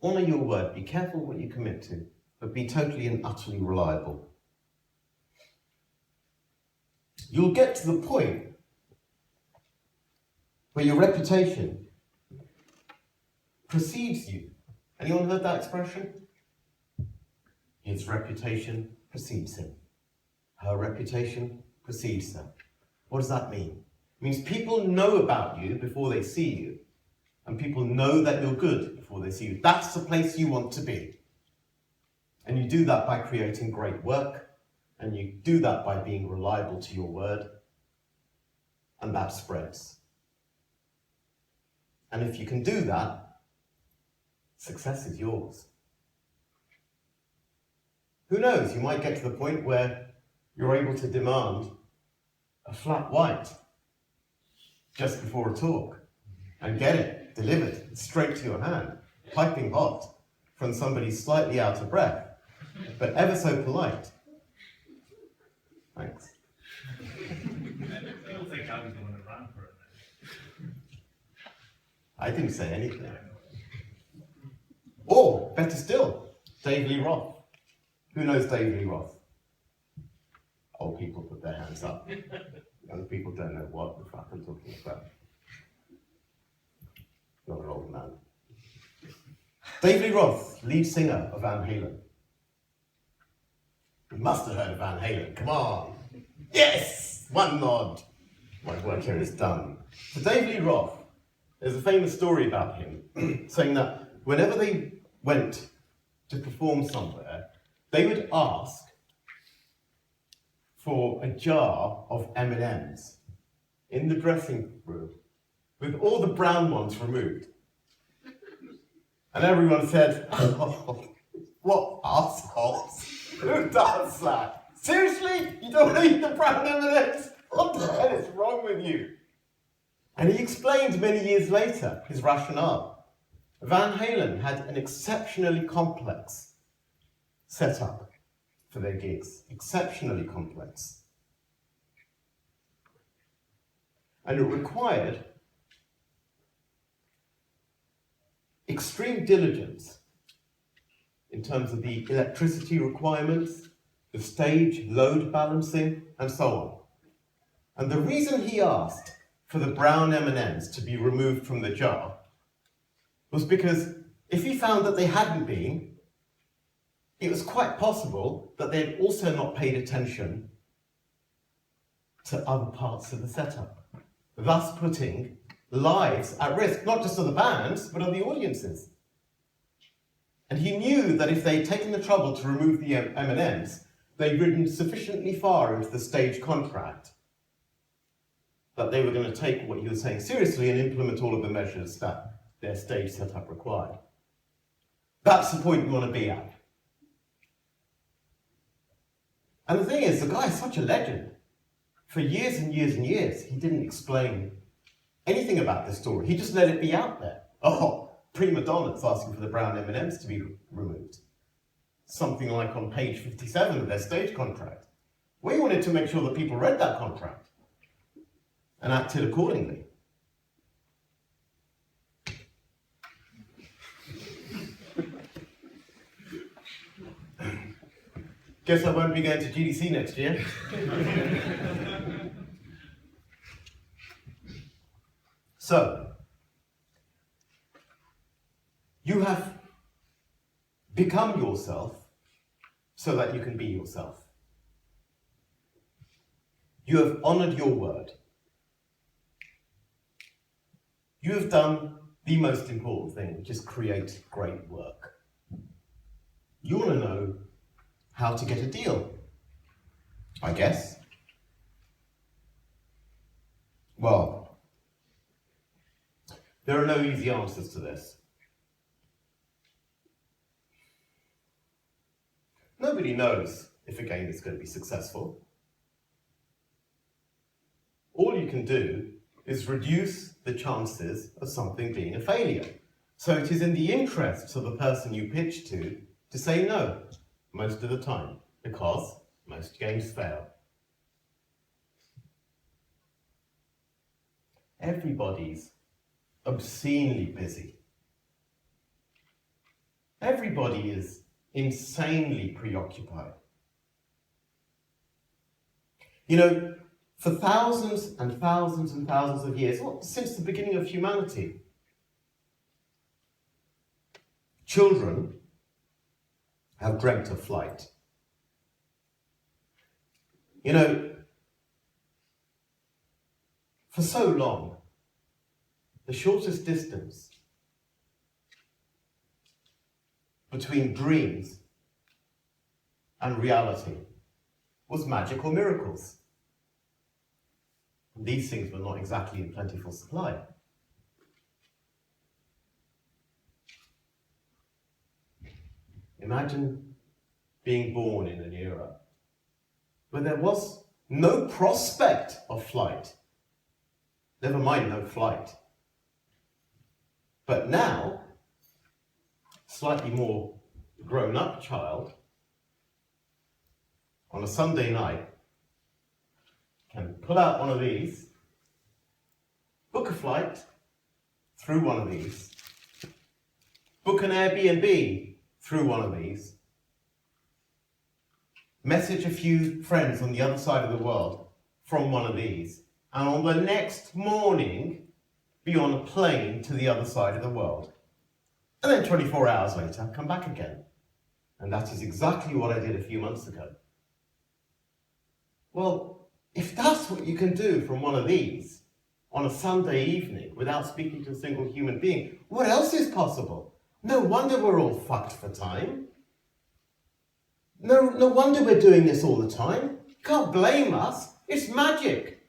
Honor your word. Be careful what you commit to, but be totally and utterly reliable. You'll get to the point where your reputation precedes you. Anyone heard that expression? His reputation precedes him. Her reputation precedes her. What does that mean? It means people know about you before they see you. And people know that you're good before they see you. That's the place you want to be. And you do that by creating great work. And you do that by being reliable to your word. And that spreads. And if you can do that, success is yours. Who knows, you might get to the point where you're able to demand a flat white just before a talk and get it delivered straight to your hand, piping hot from somebody slightly out of breath, but ever so polite. Thanks. People think I was the one that ran for it. I didn't say anything. Or, better still, Dave Lee Roth. Who knows Dave Lee Roth? Old people put their hands up. Young people don't know what the fuck I'm talking about. Not an old man. Dave Lee Roth, lead singer of Van Halen. You must have heard of Van Halen, come on! Yes! One nod! My work here is done. So Dave Lee Roth, there's a famous story about him saying that whenever they went to perform somewhere, they would ask for a jar of M&Ms in the dressing room with all the brown ones removed. And everyone said, oh, what assholes? Who does that? Seriously? You don't want to eat the brown M&Ms? What the hell is wrong with you? And he explained many years later his rationale. Van Halen had an exceptionally complex setup for their gigs. Exceptionally complex. And it required extreme diligence in terms of the electricity requirements, the stage load balancing, and so on. And the reason he asked for the brown M&Ms to be removed from the jar was because if he found that they hadn't been, it was quite possible that they'd also not paid attention to other parts of the setup, thus putting lives at risk, not just of the bands, but of the audiences. And he knew that if they'd taken the trouble to remove the M&Ms, they'd ridden sufficiently far into the stage contract that they were going to take what he was saying seriously and implement all of the measures that their stage setup required. That's the point you want to be at. And the thing is, the guy is such a legend. For years and years and years, he didn't explain anything about this story. He just let it be out there. Oh, prima donnas asking for the brown M&Ms to be removed. Something like on page 57 of their stage contract. We wanted to make sure that people read that contract and acted accordingly. Guess I won't be going to GDC next year. So, you have become yourself so that you can be yourself. You have honored your word. You have done the most important thing, which is create great work. You want to know how to get a deal, I guess. Well, there are no easy answers to this. Nobody knows if a game is going to be successful. All you can do is reduce the chances of something being a failure. So it is in the interests of the person you pitch to say no most of the time, because most games fail. Everybody's obscenely busy. Everybody is insanely preoccupied. You know, for thousands and thousands and thousands of years, well, since the beginning of humanity, children have dreamt of flight. You know, for so long, the shortest distance between dreams and reality was magic or miracles. And these things were not exactly in plentiful supply. Imagine being born in an era where there was no prospect of flight, never mind no flight. But now, slightly more grown-up child, on a Sunday night, can pull out one of these, book a flight through one of these, book an Airbnb through one of these, message a few friends on the other side of the world from one of these, and on the next morning, be on a plane to the other side of the world. And then 24 hours later, come back again. And that is exactly what I did a few months ago. Well, if that's what you can do from one of these on a Sunday evening without speaking to a single human being, what else is possible? No wonder we're all fucked for time. No wonder we're doing this all the time. You can't blame us. It's magic.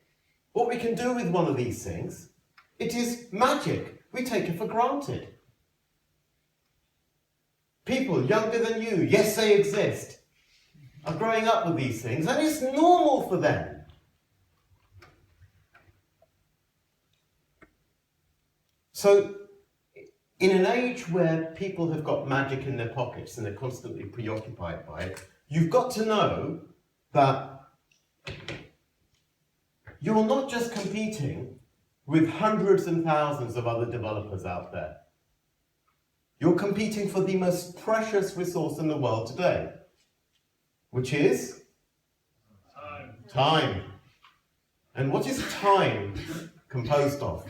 What we can do with one of these things, it is magic. We take it for granted. People younger than you, yes, they exist, are growing up with these things, and it's normal for them. So, in an age where people have got magic in their pockets and they're constantly preoccupied by it, you've got to know that you're not just competing with hundreds and thousands of other developers out there. You're competing for the most precious resource in the world today, which is time. And what is time composed of?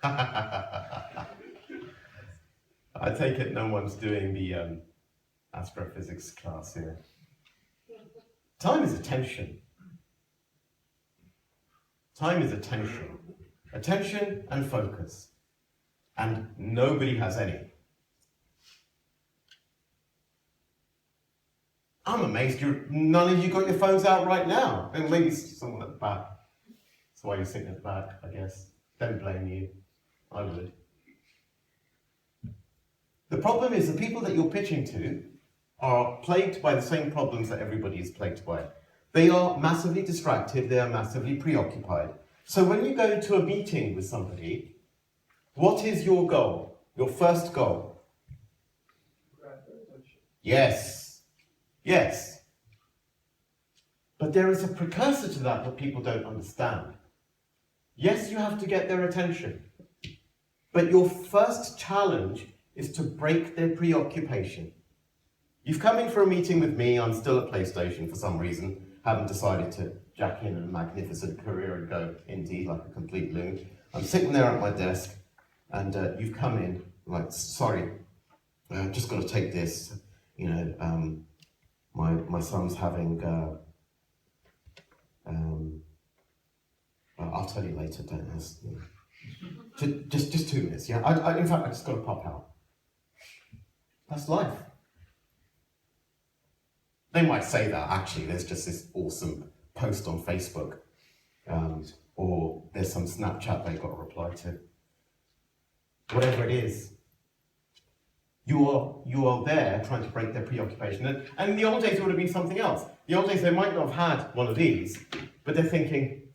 I take it no one's doing the astrophysics class here. Time is attention. Time is attention. Attention and focus. And nobody has any. I'm amazed none of you got your phones out right now. And maybe someone at the back. That's why you're sitting at the back, I guess. Don't blame you. I would. The problem is the people that you're pitching to are plagued by the same problems that everybody is plagued by. They are massively distracted, they are massively preoccupied. So when you go to a meeting with somebody, what is your goal? Your first goal? Yes. Yes. But there is a precursor to that people don't understand. Yes, you have to get their attention. But your first challenge is to break their preoccupation. You've come in for a meeting with me, I'm still at PlayStation for some reason, haven't decided to jack in a magnificent career and go indie like a complete loon. I'm sitting there at my desk, and you've come in, like, sorry, I've just got to take this, you know, my son's having, I'll tell you later, don't ask. You know. Just 2 minutes, yeah? In fact, I just got to pop out. That's life. They might say that, actually, there's just this awesome post on Facebook, or there's some Snapchat they've got to reply to. Whatever it is, you are there trying to break their preoccupation. And in the old days, it would have been something else. The old days, they might not have had one of these, but they're thinking,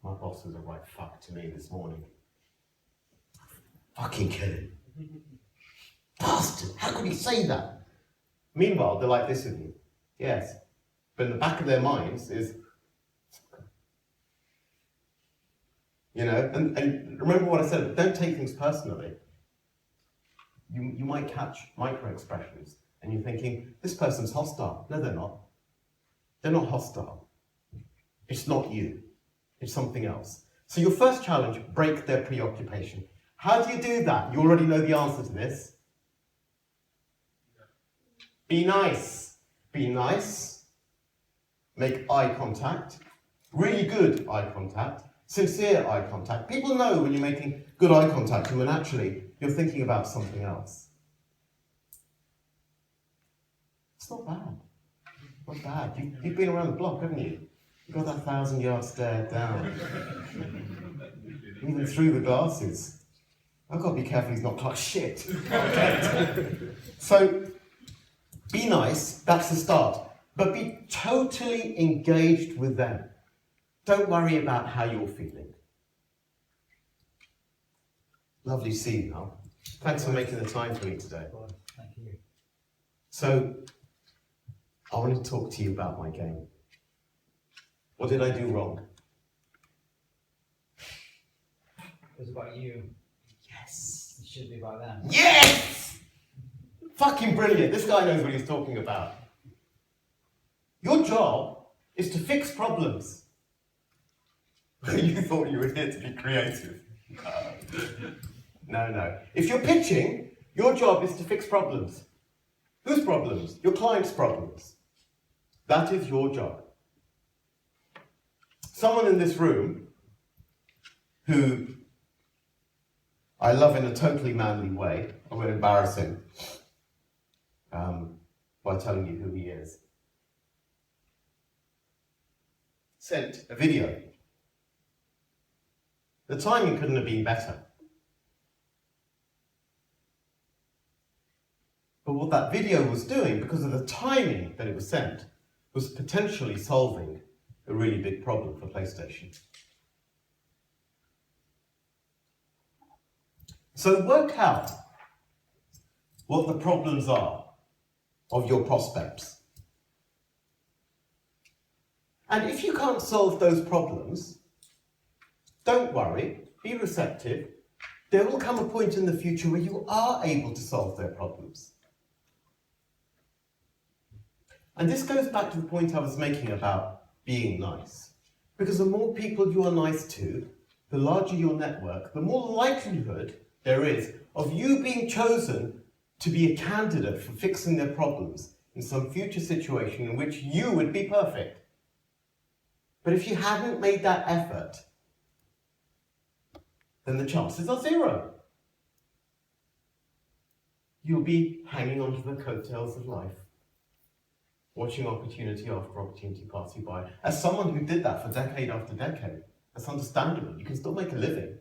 my boss was a right fuck to me this morning. Fucking kill him. Bastard, how could he say that? Meanwhile, they're like this with you. Yes. But in the back of their minds is, you know, and remember what I said, don't take things personally. You might catch micro-expressions and you're thinking, this person's hostile. No, they're not. They're not hostile. It's not you. It's something else. So your first challenge, break their preoccupation. How do you do that? You already know the answer to this. Be nice. Be nice. Make eye contact. Really good eye contact. Sincere eye contact. People know when you're making good eye contact and when actually you're thinking about something else. It's not bad. Not bad. You've been around the block, haven't you? You've got that 1,000-yard stare down. Even through the glasses. I've got to be careful he's not clocked shit. So, be nice, that's the start. But be totally engaged with them. Don't worry about how you're feeling. Lovely to see you, Mel. Thanks for making the time for me today. Thank you. So, I want to talk to you about my game. What did I do wrong? It was about you. Yes! It should be about them. Yes! Fucking brilliant. This guy knows what he's talking about. Your job is to fix problems. You thought you were here to be creative. No. If you're pitching, your job is to fix problems. Whose problems? Your client's problems. That is your job. Someone in this room who I love in a totally manly way, I'm going to embarrass him by telling you who he is, sent a video. The timing couldn't have been better. But what that video was doing, because of the timing that it was sent, was potentially solving a really big problem for PlayStation. So work out what the problems are of your prospects. And if you can't solve those problems, don't worry, be receptive. There will come a point in the future where you are able to solve their problems. And this goes back to the point I was making about being nice. Because the more people you are nice to, the larger your network, the more likelihood there is of you being chosen to be a candidate for fixing their problems in some future situation in which you would be perfect. But if you hadn't made that effort, then the chances are zero. You'll be hanging onto the coattails of life, watching opportunity after opportunity pass you by. As someone who did that for decade after decade, that's understandable. You can still make a living.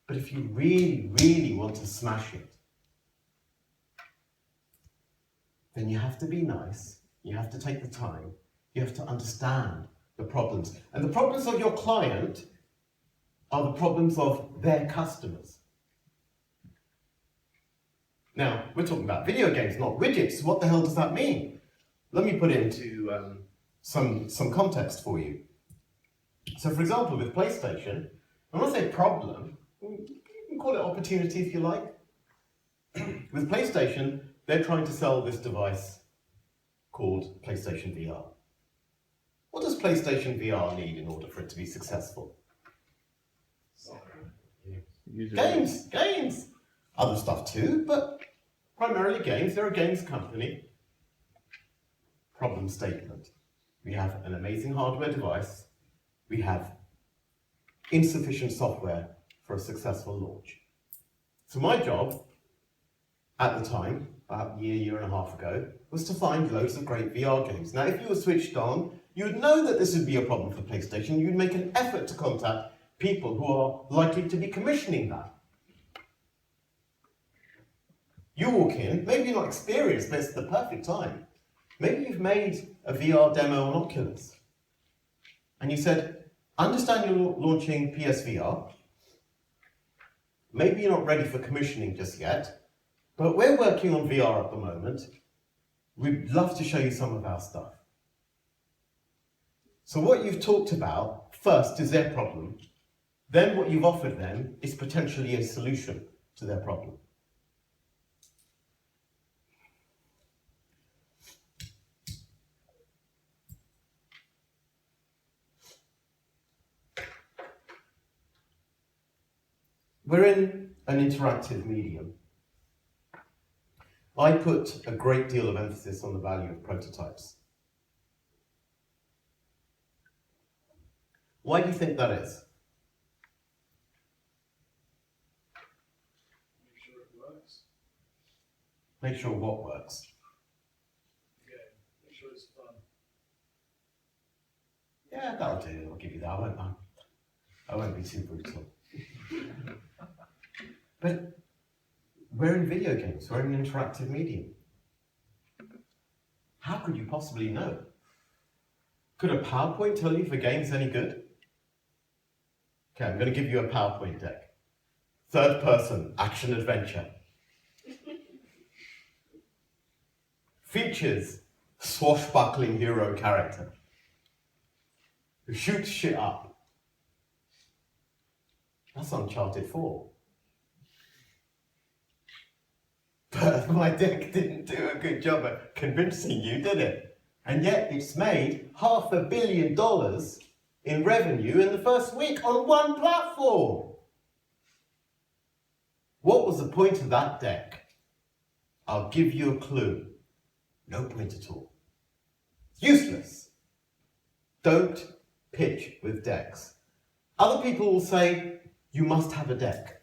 But if you really, really want to smash it, then you have to be nice, you have to take the time, you have to understand the problems. And the problems of your client are the problems of their customers. Now, we're talking about video games, not widgets. What the hell does that mean? Let me put it into some context for you. So, for example, with PlayStation, when I say problem, you can call it opportunity if you like. With PlayStation, They're trying to sell this device called PlayStation VR. What does PlayStation VR need in order for it to be successful? Games! Other stuff too, but primarily games. They're a games company. Problem statement. We have an amazing hardware device. We have insufficient software for a successful launch. So my job at the time, about a year and a half ago, was to find loads of great VR games. Now, if you were switched on, you would know that this would be a problem for PlayStation. You'd make an effort to contact people who are likely to be commissioning that. You walk in, maybe you're not experienced, but it's the perfect time. Maybe you've made a VR demo on Oculus. And you said, understand you're launching PSVR. Maybe you're not ready for commissioning just yet, but we're working on VR at the moment. We'd love to show you some of our stuff. So what you've talked about first is their problem. Then what you've offered them is potentially a solution to their problem. We're in an interactive medium. I put a great deal of emphasis on the value of prototypes. Why do you think that is? Make sure it works. Make sure what works. Yeah, make sure it's fun. Yeah, that'll do. I'll give you that. I won't be too brutal. But we're in video games. We're in an interactive medium. How could you possibly know? Could a PowerPoint tell you if a game's any good? Okay, I'm going to give you a PowerPoint deck. Third person, action adventure. Features swashbuckling hero character who shoots shit up. That's Uncharted 4. But my deck didn't do a good job at convincing you, did it? And yet it's made $500 million in revenue in the first week on one platform. What was the point of that deck? I'll give you a clue. No point at all. Useless. Don't pitch with decks. Other people will say, you must have a deck.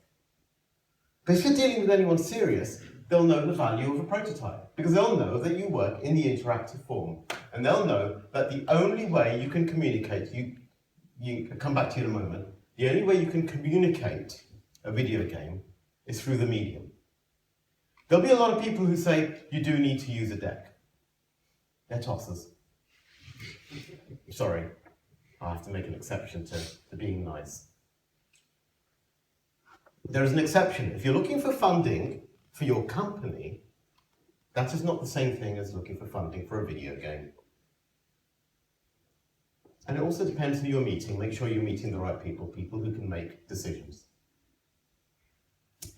But if you're dealing with anyone serious, they'll know the value of a prototype, because they'll know that you work in the interactive form, and they'll know that the only way you can communicate, you come back to you in a moment, the only way you can communicate a video game is through the medium. There'll be a lot of people who say you do need to use a deck. They're tossers. Sorry, I have to make an exception to being nice. There is an exception. If you're looking for funding for your company, that is not the same thing as looking for funding for a video game. And it also depends who you're meeting. Make sure you're meeting the right people, people who can make decisions.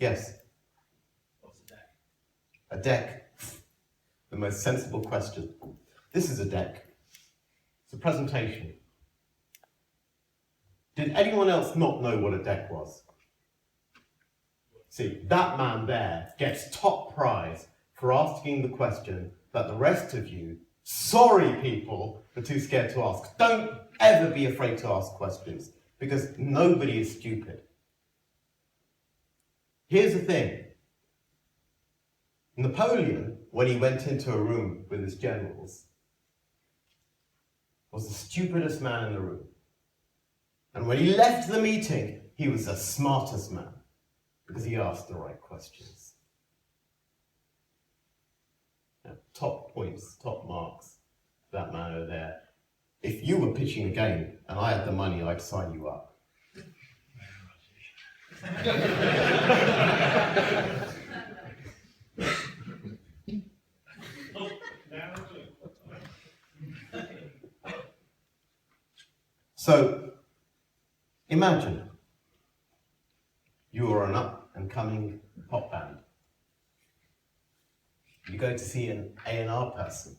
Yes? What's a deck? A deck. The most sensible question. This is a deck. It's a presentation. Did anyone else not know what a deck was? See, that man there gets top prize for asking the question that the rest of you, sorry people, are too scared to ask. Don't ever be afraid to ask questions, because nobody is stupid. Here's the thing. Napoleon, when he went into a room with his generals, was the stupidest man in the room. And when he left the meeting, he was the smartest man, because he asked the right questions. Now, top points, top marks for that man over there. If you were pitching a game and I had the money, I'd sign you up. So, imagine you are an up-and-coming pop band. You go to see an A&R person.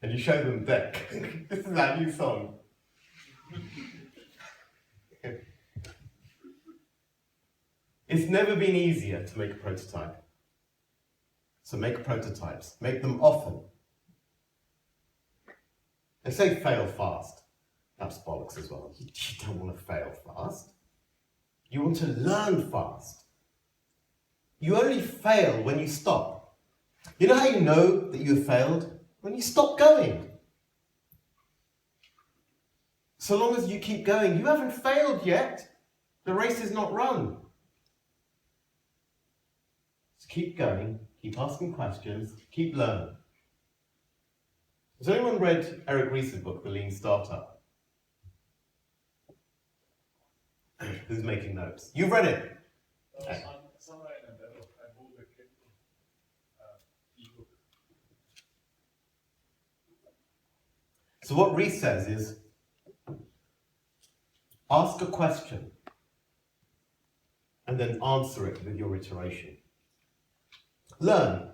And you show them deck. This is our new song. It's never been easier to make a prototype. So make prototypes. Make them often. They say fail fast. That's bollocks as well. You don't want to fail fast. You want to learn fast. You only fail when you stop. You know how you know that you have failed? When you stop going. So long as you keep going, you haven't failed yet. The race is not run. Just keep going, keep asking questions, keep learning. Has anyone read Eric Ries's book, The Lean Startup? Who's making notes? You've read it? Somewhere in the middle, I bought the Kindle ebook. So what Ries says is, ask a question and then answer it with your iteration. Learn,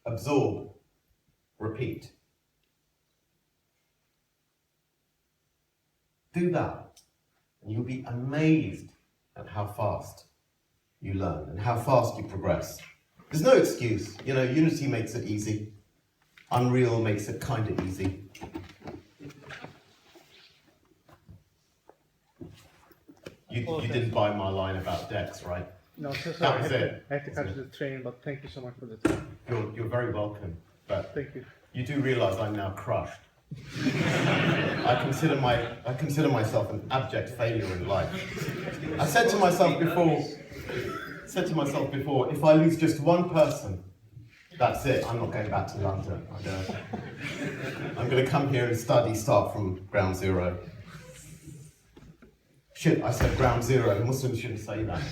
absorb, repeat. Do that, and you'll be amazed at how fast you learn and how fast you progress. There's no excuse. You know, Unity makes it easy. Unreal makes it kind of easy. You didn't buy my line about decks, right? No, so That sorry. was it. I had to cut to the train, but thank you so much for the time. You're very welcome. But Thank you. you do realise I'm now crushed. I consider myself an abject failure in life. I said to myself before, if I lose just one person, that's it. I'm not going back to London. I'm going to come here and start from ground zero. Shit, I said ground zero. Muslims shouldn't say that.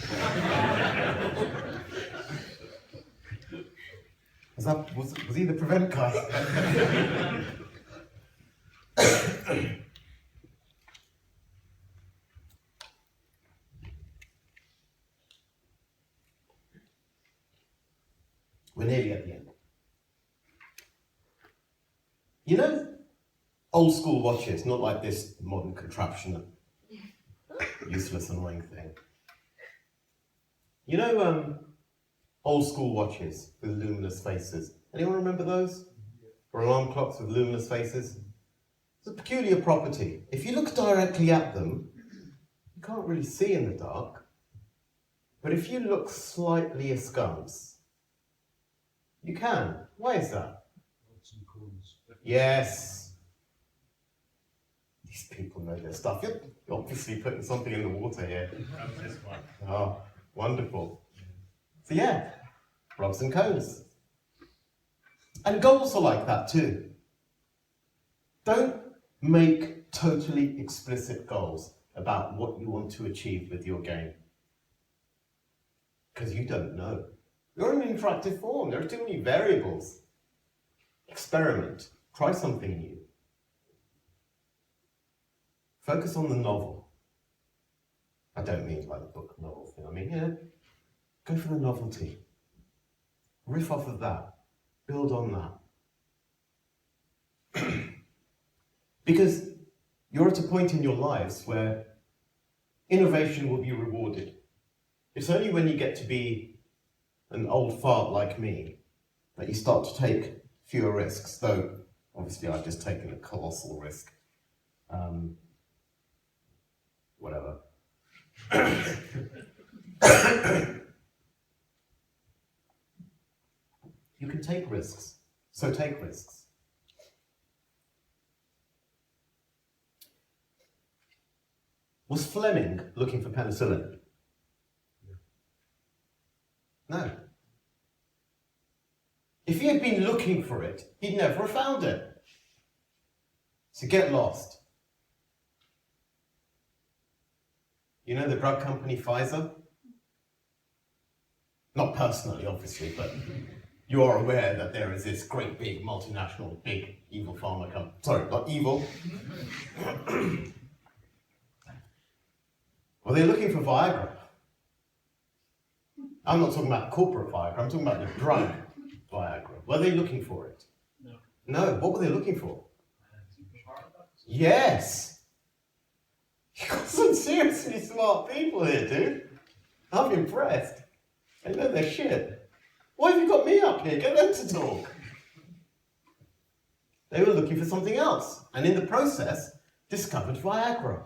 Was he the prevent guy? We're nearly at the end. You know, old school watches, not like this modern contraption, useless, annoying thing. You know, old school watches with luminous faces. Anyone remember those? Or alarm clocks with luminous faces? It's a peculiar property. If you look directly at them, you can't really see in the dark. But if you look slightly askance, you can. Why is that? Yes. These people know their stuff. You're obviously putting something in the water here. Oh, wonderful. So yeah, rods and cones. And goals are like that too. Don't make totally explicit goals about what you want to achieve with your game. Because you don't know. You're in an interactive form. There are too many variables. Experiment. Try something new. Focus on the novel. I don't mean like the book novel thing. I mean, yeah, go for the novelty. Riff off of that. Build on that. Because you're at a point in your lives where innovation will be rewarded. It's only when you get to be an old fart like me that you start to take fewer risks, though obviously I've just taken a colossal risk. Whatever. You can take risks, so take risks. Was Fleming looking for penicillin? No. If he had been looking for it, he'd never have found it. So get lost. You know the drug company Pfizer? Not personally, obviously, but you are aware that there is this great big multinational, big evil pharma company. Sorry, not evil. Well, they're looking for Viagra. I'm not talking about corporate Viagra, I'm talking about the drug Viagra. Were they looking for it? No. No, what were they looking for? Yes! You've got some seriously smart people here, dude. I'm impressed. They know their shit. Why have you got me up here? Get them to talk. They were looking for something else, and in the process, discovered Viagra.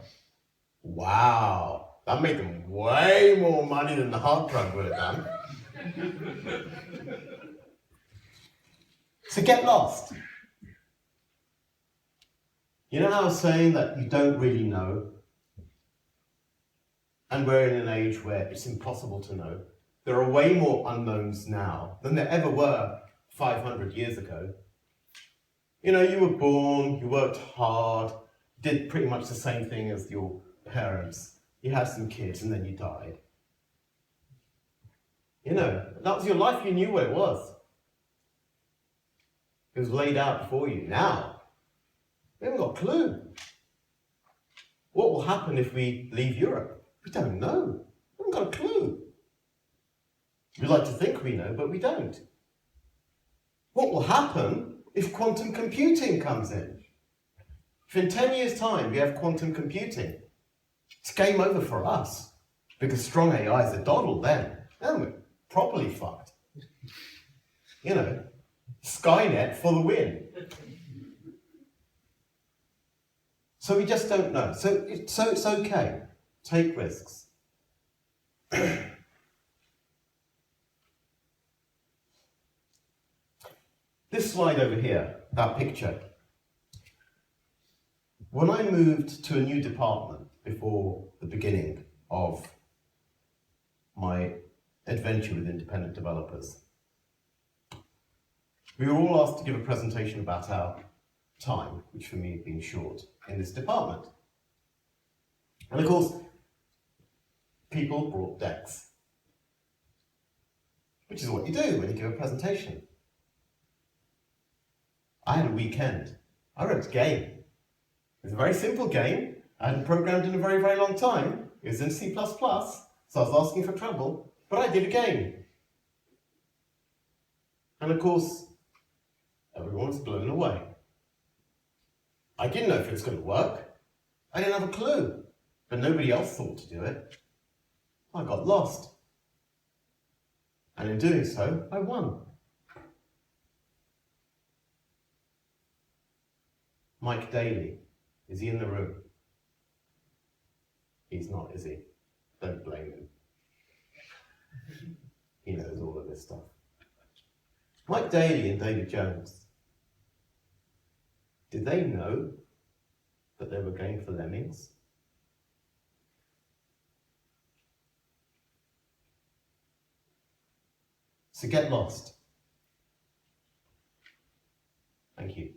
Wow. That made them way more money than the hard drug would have done. So get lost. You know how I was saying that you don't really know? And we're in an age where it's impossible to know. There are way more unknowns now than there ever were 500 years ago. You know, you were born, you worked hard, did pretty much the same thing as your parents. You had some kids and then you died. You know, that was your life, you knew what it was. It was laid out before you. Now, we haven't got a clue. What will happen if we leave Europe? We don't know. We haven't got a clue. We like to think we know, but we don't. What will happen if quantum computing comes in? If in 10 years' time we have quantum computing, it's game over for us. Because strong AI is a doddle then. Then we're properly fucked. You know, Skynet for the win. So we just don't know. So it's okay. Take risks. This slide over here, that picture. When I moved to a new department before the beginning of my adventure with independent developers, we were all asked to give a presentation about our time, which for me had been short, in this department. And of course, people brought decks, which is what you do when you give a presentation. I had a weekend. I wrote a game. It was a very simple game. I hadn't programmed in a very, very long time. It was in C++, so I was asking for trouble, but I did a game. And of course, everyone was blown away. I didn't know if it was going to work. I didn't have a clue, but nobody else thought to do it. I got lost. And in doing so, I won. Mike Daly, is he in the room? He's not, is he? Don't blame him. He knows all of this stuff. Mike Daly and David Jones, did they know that they were going for lemmings? So get lost. Thank you.